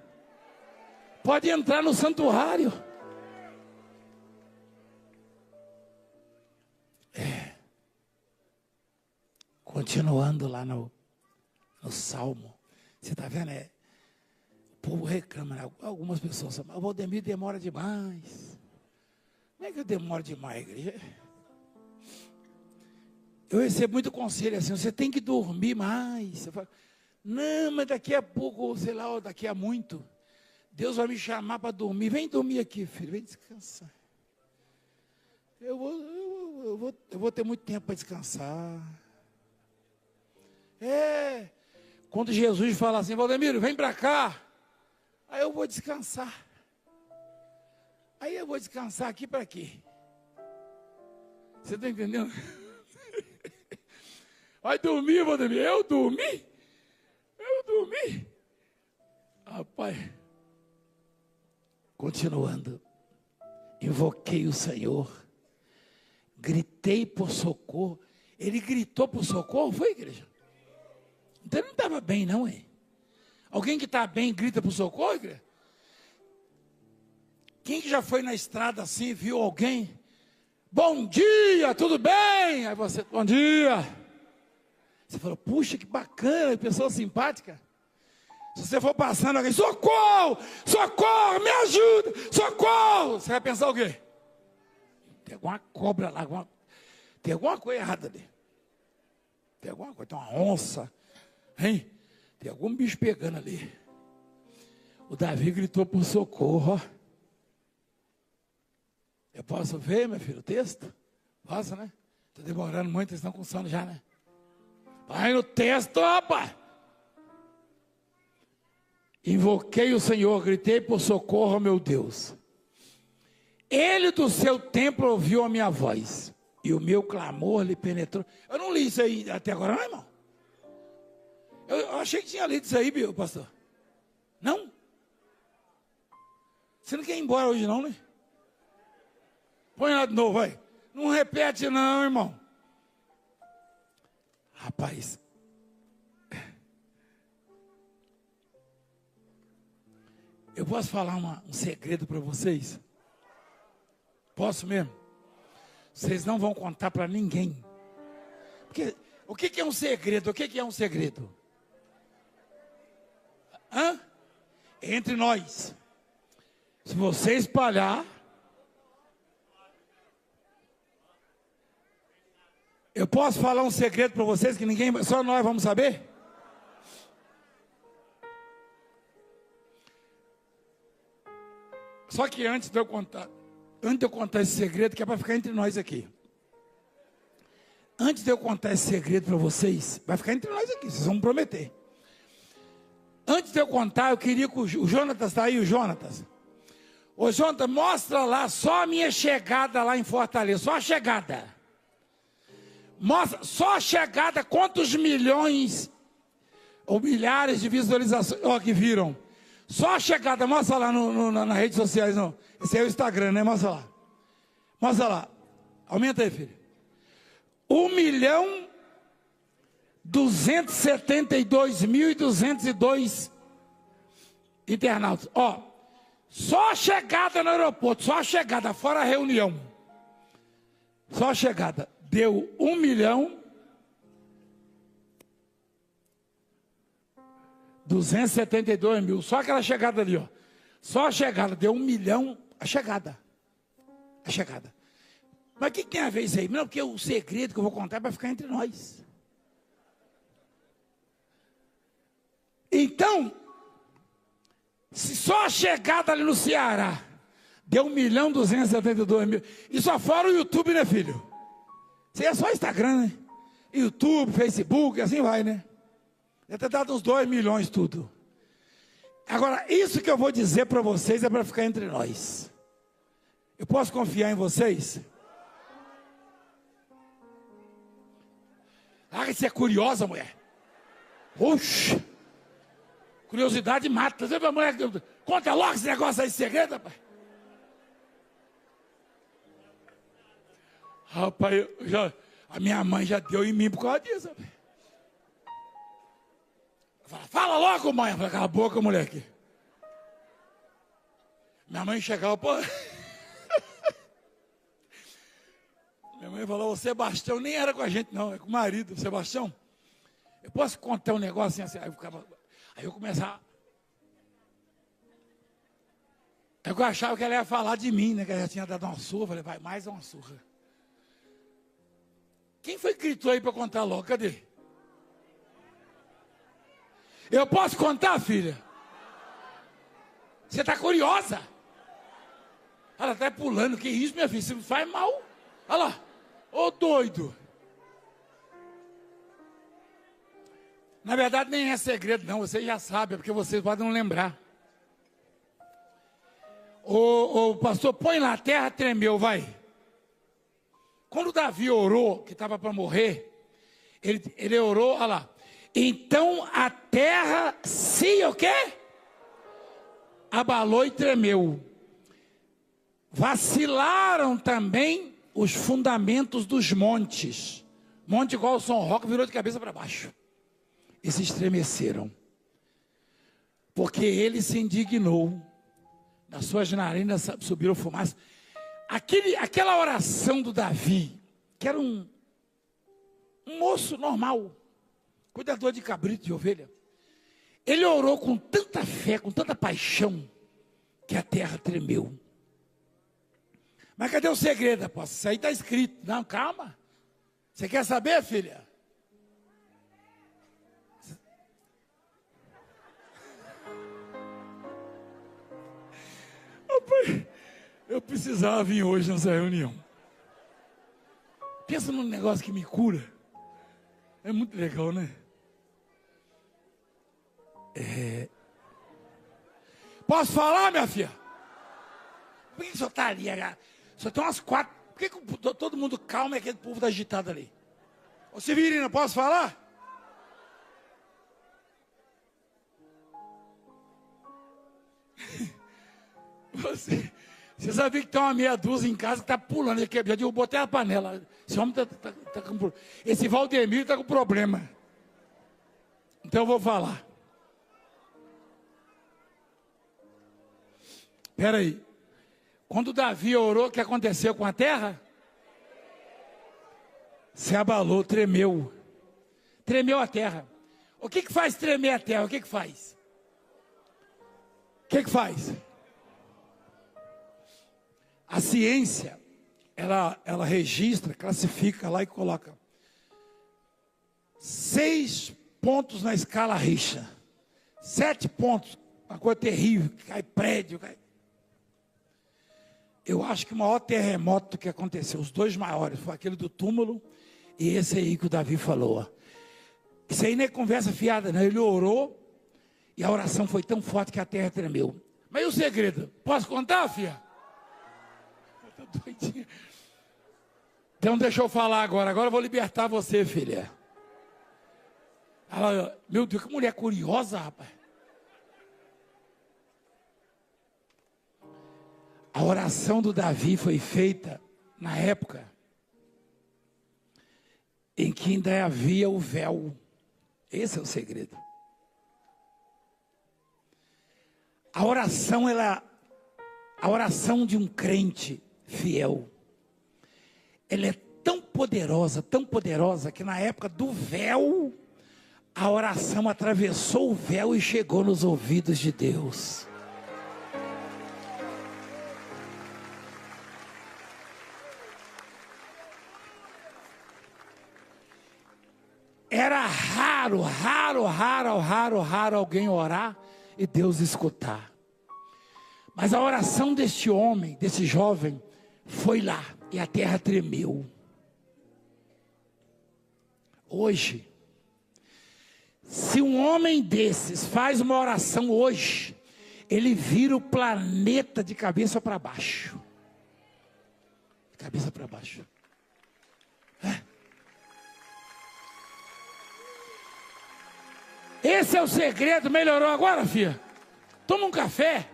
Pode entrar no santuário. Continuando lá no Salmo. Você está vendo? O povo reclama, né? Algumas pessoas falam, o Valdemir demora demais. Como é que eu demoro demais, igreja? Eu recebo muito conselho assim, você tem que dormir mais. Você fala, não, mas daqui a pouco, sei lá, daqui a muito, Deus vai me chamar para dormir. Vem dormir aqui, filho, vem descansar. Eu vou ter muito tempo para descansar. Quando Jesus fala assim, Valdemiro, vem para cá. Aí eu vou descansar. Aí eu vou descansar aqui para quê? Você está entendendo? Vai dormir, Valdemir. Eu dormi? Rapaz. Continuando. Invoquei o Senhor. Gritei por socorro. Ele gritou por socorro, foi, igreja? Então ele não estava bem, não, hein? Alguém que está bem grita por socorro, igreja? Quem que já foi na estrada assim, viu alguém? Bom dia, tudo bem? Aí você, bom dia. Você falou, puxa, que bacana, pessoa simpática. Se você for passando alguém, socorro, socorro, me ajuda, socorro. Você vai pensar o quê? Tem alguma cobra lá, tem alguma coisa errada ali. Tem alguma coisa, tem uma onça, hein? Tem algum bicho pegando ali. O Davi gritou por socorro, ó. Eu posso ver, meu filho, o texto? Posso, né? Estou demorando muito, vocês estão com sono já, né? Vai no texto, rapaz. Invoquei o Senhor, gritei por socorro, meu Deus. Ele do seu templo ouviu a minha voz, e o meu clamor lhe penetrou. Eu não li isso aí até agora, não, irmão? Eu achei que tinha lido isso aí, pastor. Não? Você não quer ir embora hoje não, né? Põe lá de novo, vai. Não repete não, irmão. Rapaz. Eu posso falar um segredo para vocês? Posso mesmo? Vocês não vão contar para ninguém. Porque o que é um segredo? O que é um segredo? Entre nós. Se você espalhar, eu posso falar um segredo para vocês que ninguém, só nós vamos saber? Só que antes de eu contar esse segredo, que é para ficar entre nós aqui. Antes de eu contar esse segredo para vocês, vai ficar entre nós aqui, vocês vão me prometer. Antes de eu contar, eu queria que o Jonatas está aí, o Jonatas. Ô Jonatas, mostra lá só a minha chegada lá em Fortaleza, só a chegada. Mostra só a chegada, quantos milhões ou milhares de visualizações que viram. Só a chegada, mostra lá nas redes sociais, não. Esse é o Instagram, né? Mostra lá. Mostra lá. Aumenta aí, filho. 1.272.202 internautas. Ó, só a chegada no aeroporto, só a chegada, fora a reunião. Só a chegada. Deu 1.272.000. Só aquela chegada ali, ó. Só a chegada, deu 1 milhão. A chegada. A chegada. Mas o que tem a ver isso aí? Não, porque o segredo que eu vou contar vai ficar entre nós. Então, se só a chegada ali no Ceará deu 1.272.000, e só fora o YouTube, né, filho? Isso aí é só Instagram, né? YouTube, Facebook, assim vai, né? Deve ter dado uns 2 milhões tudo. Agora, isso que eu vou dizer para vocês é para ficar entre nós. Eu posso confiar em vocês? Ah, você é curiosa, mulher. Oxe. Curiosidade mata. Você vai, mulher, conta logo esse negócio aí, segredo, rapaz. Rapaz, a minha mãe já deu em mim por causa disso. Fala logo, mãe. Cala a boca, moleque. Minha mãe chegava, pô. Minha mãe falou, o Sebastião nem era com a gente, não, é com o marido, o Sebastião. Eu posso contar um negócio assim, aí eu começava. Aí eu achava que ela ia falar de mim, né? Que ela já tinha dado uma surra. Eu falei, vai, mais uma surra. Quem foi que gritou aí para contar logo? Cadê? Eu posso contar, filha? Você está curiosa? Ela está pulando, que isso, minha filha? Você me faz mal. Olha lá. Ô doido. Na verdade nem é segredo não, vocês já sabem, porque vocês podem não lembrar. O pastor, põe lá, a terra tremeu, vai. Quando Davi orou, que estava para morrer, ele orou, olha lá. Então a terra se o quê? Abalou e tremeu. Vacilaram também os fundamentos dos montes. Monte igual o São Roque virou de cabeça para baixo. E se estremeceram. Porque ele se indignou. Das suas narinas subiram fumaça. Aquela oração do Davi, que era um moço normal, cuidador de cabrito, de ovelha. Ele orou com tanta fé, com tanta paixão, que a terra tremeu. Mas cadê o segredo, apóstolo? Isso aí está escrito. Não, calma. Você quer saber, filha? Eu precisava vir hoje nessa reunião. Pensa num negócio que me cura. É muito legal, né? Posso falar, minha filha? Por que o senhor está ali? Só tem umas 4. Por que todo mundo calmo e aquele povo está agitado ali? Ô Severina, posso falar? Você sabia que tem uma meia dúzia em casa que está pulando, já derrubou até a panela. Esse homem tá com... Esse Valdemir está com problema. Então eu vou falar. Espera aí. Quando Davi orou, o que aconteceu com a terra? Se abalou, tremeu. Tremeu a terra. O que faz tremer a terra? O que faz? O que faz? A ciência, ela registra, classifica lá e coloca 6 pontos na escala Richter. 7 pontos, uma coisa terrível, cai prédio, cai. Eu acho que o maior terremoto que aconteceu, os dois maiores, foi aquele do túmulo e esse aí que o Davi falou. Ó. Isso aí não é conversa fiada, não. Ele orou e a oração foi tão forte que a terra tremeu. Mas e o segredo? Posso contar, filha? Eu tô doidinha. Então deixa eu falar agora. Agora eu vou libertar você, filha. Ela, meu Deus, que mulher curiosa, rapaz. A oração do Davi foi feita na época em que ainda havia o véu. Esse é o segredo. A oração de um crente fiel, ela é tão poderosa, que na época do véu, a oração atravessou o véu e chegou nos ouvidos de Deus. Era raro alguém orar e Deus escutar. Mas a oração deste homem, desse jovem, foi lá e a terra tremeu. Hoje, se um homem desses faz uma oração hoje, ele vira o planeta de cabeça para baixo. De cabeça para baixo. Esse é o segredo. Melhorou agora, filha? Toma um café.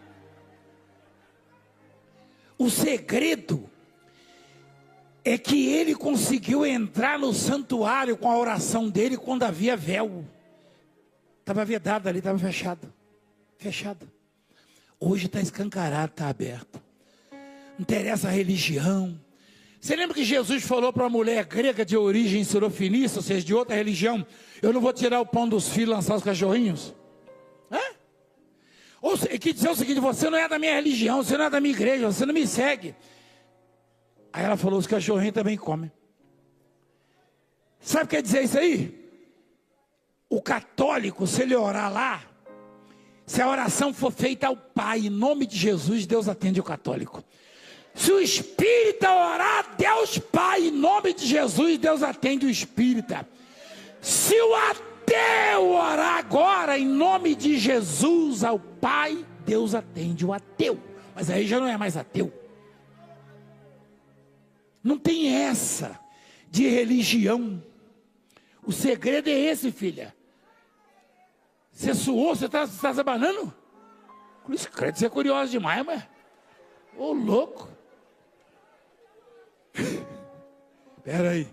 O segredo é que ele conseguiu entrar no santuário com a oração dele quando havia véu. Estava vedado ali, estava fechado. Fechado. Hoje está escancarado, está aberto. Não interessa a religião. Você lembra que Jesus falou para uma mulher grega de origem sirofenícia, ou seja, de outra religião: eu não vou tirar o pão dos filhos e lançar os cachorrinhos? Ou seja, que dizer o seguinte: você não é da minha religião, você não é da minha igreja, você não me segue. Aí ela falou: os cachorrinhos também comem. Sabe o que quer dizer isso aí? O católico, se ele orar lá, se a oração for feita ao Pai, em nome de Jesus, Deus atende o católico. Se o espírita orar, Deus Pai, em nome de Jesus, Deus atende o espírita. Se o ateu orar agora, em nome de Jesus, ao Pai, Deus atende o ateu. Mas aí já não é mais ateu. Não tem essa de religião. O segredo é esse, filha. Você suou, você está se abanando? Por isso, credo, você é curioso demais, mas... Ô, louco. Espera aí.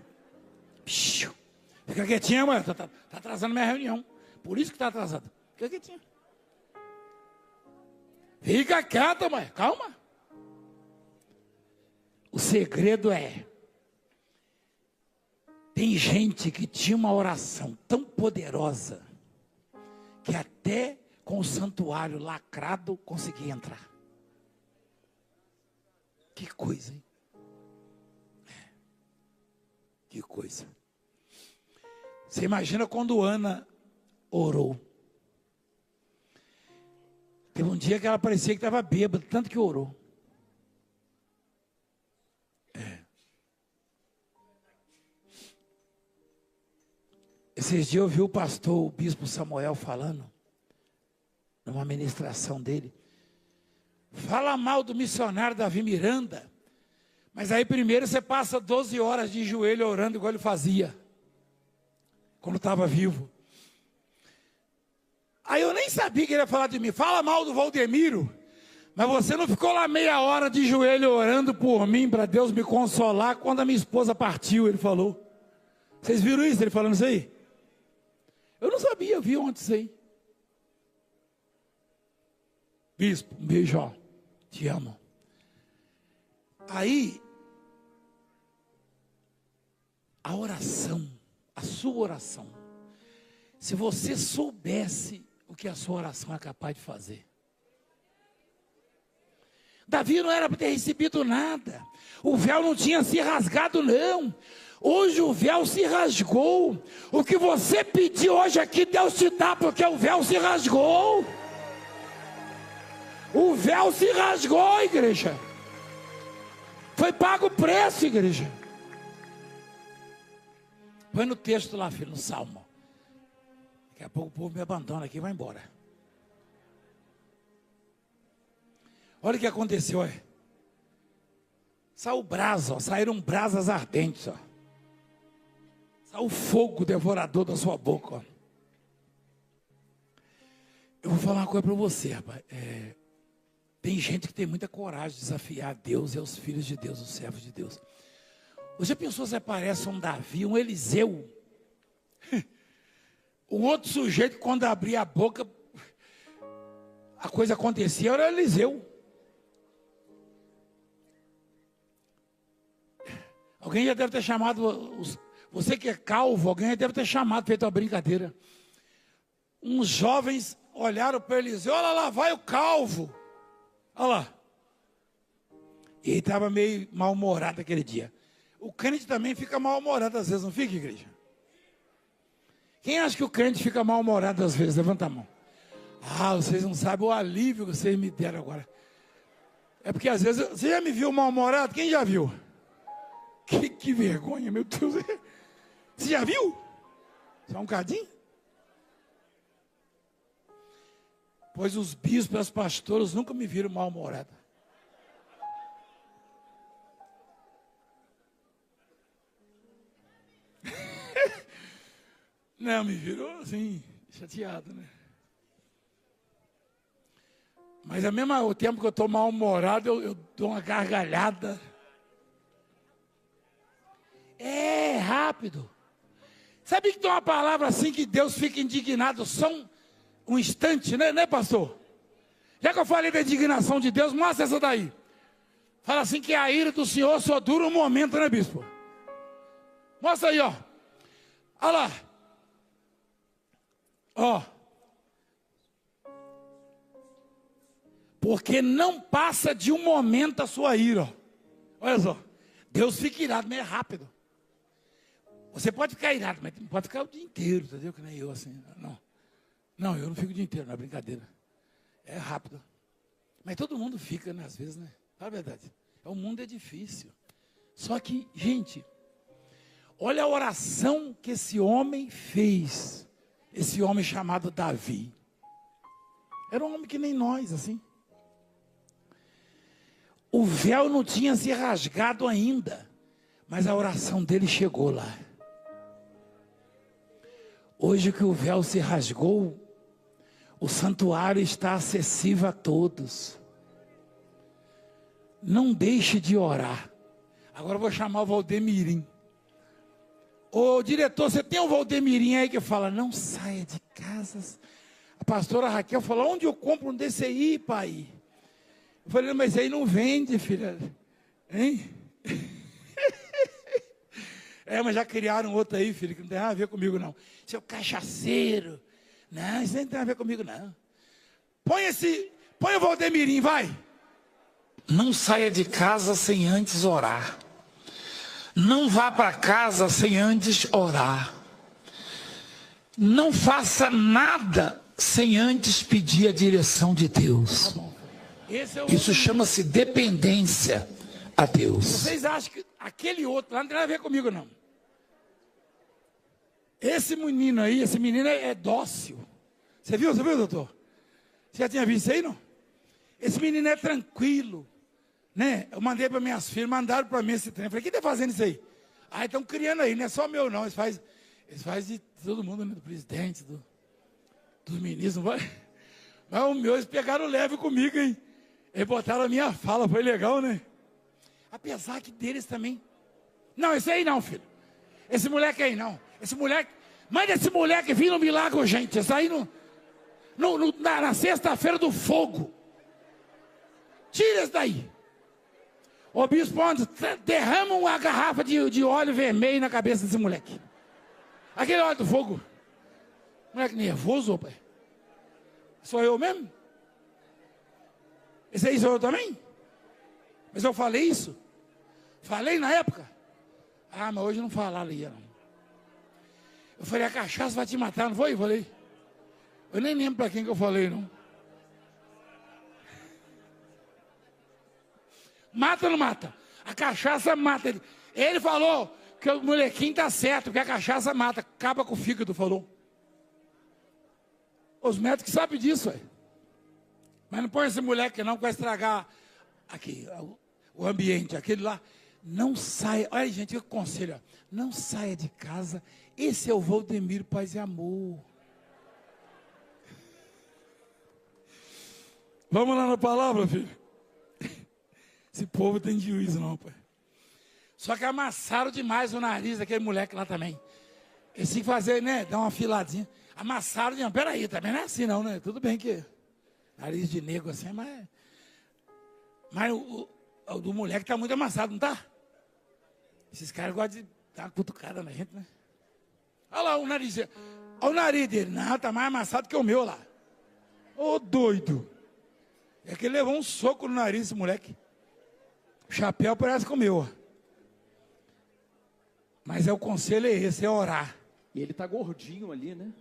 Fica quietinha, mãe. Tá atrasando minha reunião. Por isso que está atrasado. Fica quietinha. Fica quieta, mãe. Calma. O segredo é... Tem gente que tinha uma oração tão poderosa que até com o santuário lacrado conseguia entrar. Que coisa, hein? Que coisa. Você imagina quando Ana orou. Teve um dia que ela parecia que estava bêbada, tanto que orou. Esses dias eu vi o pastor, o bispo Samuel falando, numa ministração dele. Fala mal do missionário Davi Miranda, mas aí primeiro você passa 12 horas de joelho orando igual ele fazia, quando estava vivo. Aí eu nem sabia que ele ia falar de mim. Fala mal do Valdemiro, mas você não ficou lá meia hora de joelho orando por mim, para Deus me consolar, quando a minha esposa partiu, ele falou. Vocês viram isso, ele falando isso aí? Eu não sabia, eu vi ontem isso aí. Bispo, um beijo, ó. Te amo. Aí, a oração, a sua oração, se você soubesse o que a sua oração é capaz de fazer. Davi não era para ter recebido nada. O véu não tinha se rasgado, não. Hoje o véu se rasgou. O que você pediu hoje aqui, Deus te dá, porque o véu se rasgou. O véu se rasgou, igreja. Foi pago o preço, igreja. Põe no texto lá, filho, no Salmo. Daqui a pouco o povo me abandona aqui e vai embora. Olha o que aconteceu, olha. Saiu brasa, ó, saíram brasas ardentes, ó. Saiu fogo devorador da sua boca, ó. Eu vou falar uma coisa para você, rapaz. Tem gente que tem muita coragem de desafiar Deus e os filhos de Deus, os servos de Deus. Você pensou se aparece um Davi, um Eliseu? Um outro sujeito, quando abria a boca, a coisa acontecia, era Eliseu. Alguém já deve ter chamado, você que é calvo, alguém já deve ter chamado, feito uma brincadeira. Uns jovens olharam para Eliseu, olha lá, vai o calvo. Olha lá. E ele estava meio mal-humorado aquele dia. O crente também fica mal-humorado às vezes, não fica, igreja? Quem acha que o crente fica mal-humorado às vezes? Levanta a mão. Ah, vocês não sabem o alívio que vocês me deram agora. É porque às vezes, você já me viu mal-humorado? Quem já viu? Que vergonha, meu Deus. Você já viu? Só um cadinho? Pois os bispos e os pastores nunca me viram mal-humorado. Não, me virou assim, chateado, né? Mas ao mesmo tempo que eu estou mal-humorado, eu dou uma gargalhada. É rápido. Sabe que tem uma palavra assim que Deus fica indignado só um instante, né, pastor? Já que eu falei da indignação de Deus, mostra essa daí. Fala assim que a ira do Senhor só dura um momento, né, bispo? Mostra aí, ó. Olha lá. Ó. Porque não passa de um momento a sua ira, ó. Olha só. Deus fica irado, mas é rápido. Você pode ficar irado, mas não pode ficar o dia inteiro, entendeu? Que nem eu, assim. Não, eu não fico o dia inteiro, não é brincadeira. É rápido. Mas todo mundo fica, né, às vezes, né? Fala a verdade. O mundo é difícil. Só que, gente, olha a oração que esse homem fez. Esse homem chamado Davi. Era um homem que nem nós, assim. O véu não tinha se rasgado ainda. Mas a oração dele chegou lá. Hoje que o véu se rasgou, o santuário está acessível a todos. Não deixe de orar. Agora eu vou chamar o Valdemirim. Ô diretor, você tem um Valdemirim aí que fala, não saia de casa. A pastora Raquel falou, onde eu compro um desse aí, pai? Eu falei, mas aí não vende, filha. Hein? Mas já criaram outro aí, filho, que não tem nada a ver comigo, não. Seu cachaceiro. Não, isso não tem nada a ver comigo, não. Põe o Valdemirim, vai. Não saia de casa sem antes orar. Não vá para casa sem antes orar. Não faça nada sem antes pedir a direção de Deus. Tá bom. Isso chama-se dependência a Deus. Vocês acham que aquele outro lá não tem nada a ver comigo, não? Esse menino aí, é dócil. Você viu, doutor? Você já tinha visto isso aí, não? Esse menino é tranquilo, né? Eu mandei para minhas filhas, mandaram para mim esse trem. Eu falei, quem está fazendo isso aí? Ah, estão criando aí, não é só meu, não. Eles fazem de todo mundo, né? Do presidente, dos ministros. Não vai? Mas o meu, eles pegaram leve comigo, hein? Eles botaram a minha fala, foi legal, né? Apesar que deles também. Não, esse aí não, filho. Esse moleque aí não. Esse moleque. Manda esse moleque vir no milagre, gente. Esse aí na sexta-feira do fogo. Tira esse daí. Ô bispo, derrama uma garrafa de óleo vermelho na cabeça desse moleque. Aquele óleo do fogo. Moleque nervoso, pai. Sou eu mesmo? Esse aí sou eu também? Mas eu falei isso? Falei na época? Ah, mas hoje não falaram ali, não. Eu falei, a cachaça vai te matar, não foi? Eu falei. Eu nem lembro para quem que eu falei, não. Mata ou não mata? A cachaça mata. Ele falou que o molequinho tá certo, que a cachaça mata, acaba com o fígado, falou. Os médicos sabem disso, ué. Mas não põe esse moleque não, que vai estragar aqui, o ambiente, aquele lá. Não saia, olha gente, eu aconselho, não saia de casa. Esse é o Valdemiro Paz e Amor. Vamos lá na palavra, filho. Esse povo tem juízo não, pai. Só que amassaram demais o nariz daquele moleque lá também. Eles tinham que fazer, né, dar uma filadinha. Amassaram demais, peraí, também não é assim não, né? Tudo bem que nariz de negro assim, mas o do moleque tá muito amassado, não tá? Esses caras gostam de dar uma cutucada na gente, né? Olha lá o nariz. Olha o nariz dele. Não, tá mais amassado que o meu lá. Ô doido. É que ele levou um soco no nariz, esse moleque. O chapéu parece com o meu. Mas o conselho é esse, é orar. E ele tá gordinho ali, né?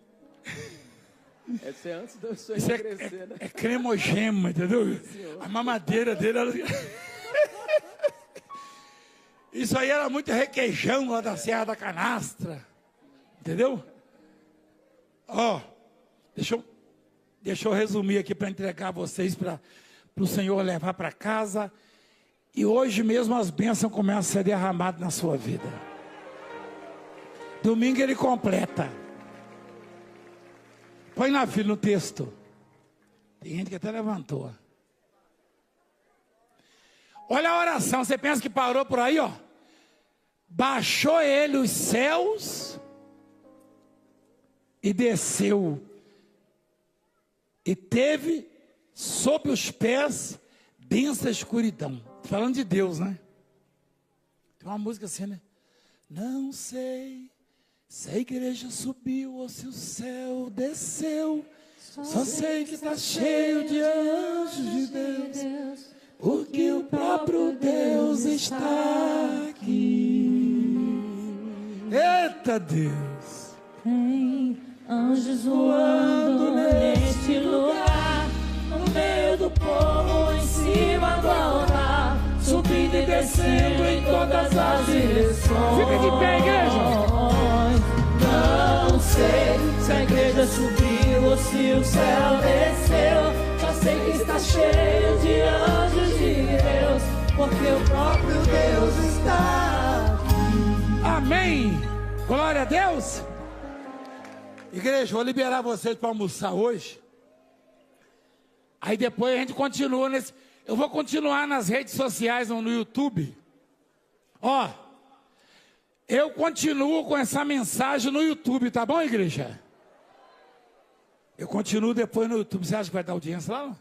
Essa é antes do senhor Isso crescer, né? É cremogema, entendeu? A mamadeira dele era... Isso aí era muito requeijão lá da Serra da Canastra. Entendeu? Ó, deixa eu resumir aqui para entregar vocês para o Senhor levar para casa. E hoje mesmo as bênçãos começam a ser derramadas na sua vida. Domingo ele completa. Põe lá, filho, no texto. Tem gente que até levantou. Olha a oração, você pensa que parou por aí, ó? Baixou ele os céus e desceu. E teve sob os pés densa escuridão. Tô falando de Deus, né? Tem uma música assim, né? Não sei se a igreja subiu ou se o céu desceu. Só sei que está cheio de anjos de Deus, porque o próprio Deus está aqui. Eita Deus! Tem anjos voando neste lugar, no meio do povo, em cima do altar, subindo e descendo em todas as direções. Fica de pé, igreja! Não sei se a igreja subiu ou se o céu desceu, só sei que está cheio de anjos de Deus, porque o próprio Deus está aqui. Amém! Glória a Deus! Igreja, vou liberar vocês para almoçar hoje. Aí depois a gente continua nesse... Eu vou continuar nas redes sociais, no YouTube. Ó, eu continuo com essa mensagem no YouTube, tá bom, igreja? Eu continuo depois no YouTube. Você acha que vai dar audiência lá?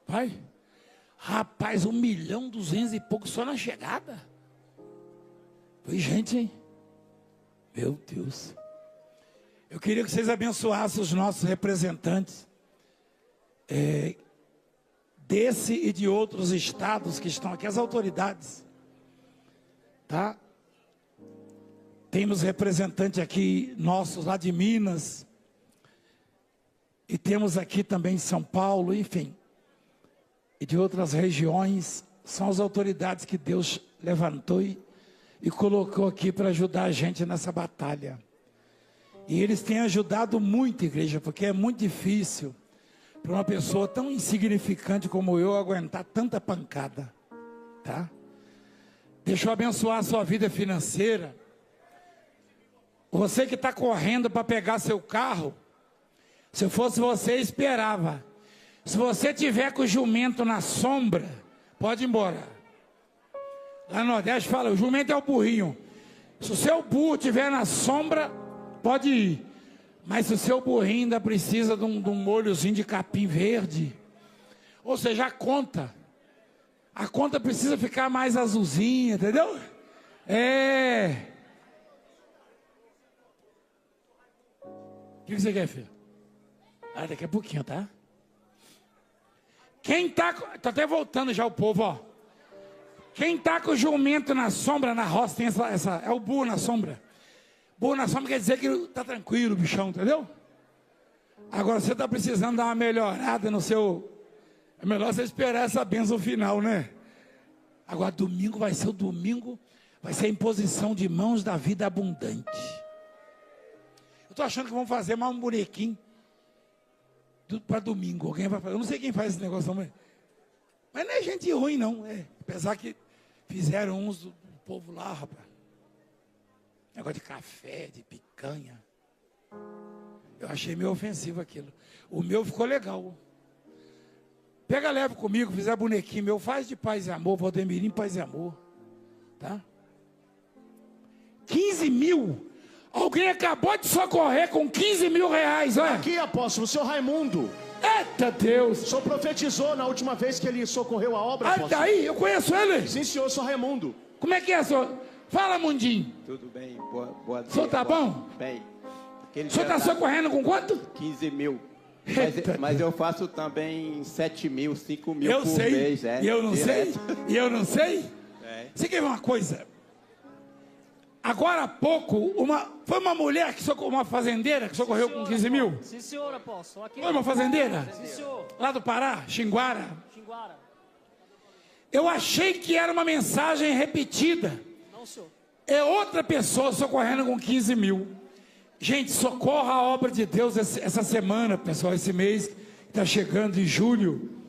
Vai? Rapaz, 1.200.000 e pouco só na chegada. Foi gente, hein? Meu Deus. Eu queria que vocês abençoassem os nossos representantes. Desse e de outros estados que estão aqui, as autoridades. Tá? Temos representantes aqui nossos lá de Minas. E temos aqui também São Paulo, enfim. E de outras regiões. São as autoridades que Deus levantou e colocou aqui para ajudar a gente nessa batalha. E eles têm ajudado muito, igreja, porque é muito difícil para uma pessoa tão insignificante como eu aguentar tanta pancada, tá? Deixa eu abençoar a sua vida financeira. Você que está correndo para pegar seu carro, se fosse você, esperava. Se você tiver com o jumento na sombra, pode ir embora. Lá no Nordeste fala, o jumento é o burrinho. Se o seu burro estiver na sombra, pode ir. Mas se o seu burrinho ainda precisa de um molhozinho de capim verde, ou seja, a conta precisa ficar mais azulzinha, entendeu? O que você quer, filho? Daqui a pouquinho, tá? Quem tá até voltando já o povo, ó. Quem tá com o jumento na sombra, na roça, tem é o burro na sombra. Burro na sombra quer dizer que tá tranquilo, bichão, entendeu? Agora você tá precisando dar uma melhorada no seu... É melhor você esperar essa bênção final, né? Agora domingo vai ser o domingo, vai ser a imposição de mãos da vida abundante. Eu estou achando que vão fazer mais um bonequinho para domingo. Alguém vai fazer, eu não sei quem faz esse negócio, não, mas não é gente ruim, não. Apesar que fizeram uns do povo lá, rapaz. Negócio de café, de picanha. Eu achei meio ofensivo aquilo. O meu ficou legal. Pega leve comigo, fizer bonequinho meu, faz de paz e amor, Valdemirim, paz e amor. Tá? 15 mil. Alguém acabou de socorrer com 15 mil reais, olha. Aqui, apóstolo, o senhor Raimundo. Eita Deus. O senhor profetizou na última vez que ele socorreu a obra, apóstolo. Tá aí, eu conheço ele. Sim, senhor, senhor Raimundo. Como é que é, senhor? Fala, Mundinho. Tudo bem, boa O senhor tá bom? Bem. O senhor está socorrendo com quanto? 15 mil. Eita. Mas eu faço também 7 mil, 5 mil Eu por sei. mês. E eu não sei. E eu não sei. Você quer ver uma coisa? Agora há pouco, foi uma mulher, uma fazendeira que socorreu com 15 mil? Sim, senhor, apóstolo. Aqui. Foi uma fazendeira? Sim, senhor. Lá do Pará, Xinguara. Xinguara. Eu achei que era uma mensagem repetida. Não, senhor. É outra pessoa socorrendo com 15 mil. Gente, socorra a obra de Deus essa semana, pessoal, esse mês que está chegando em julho.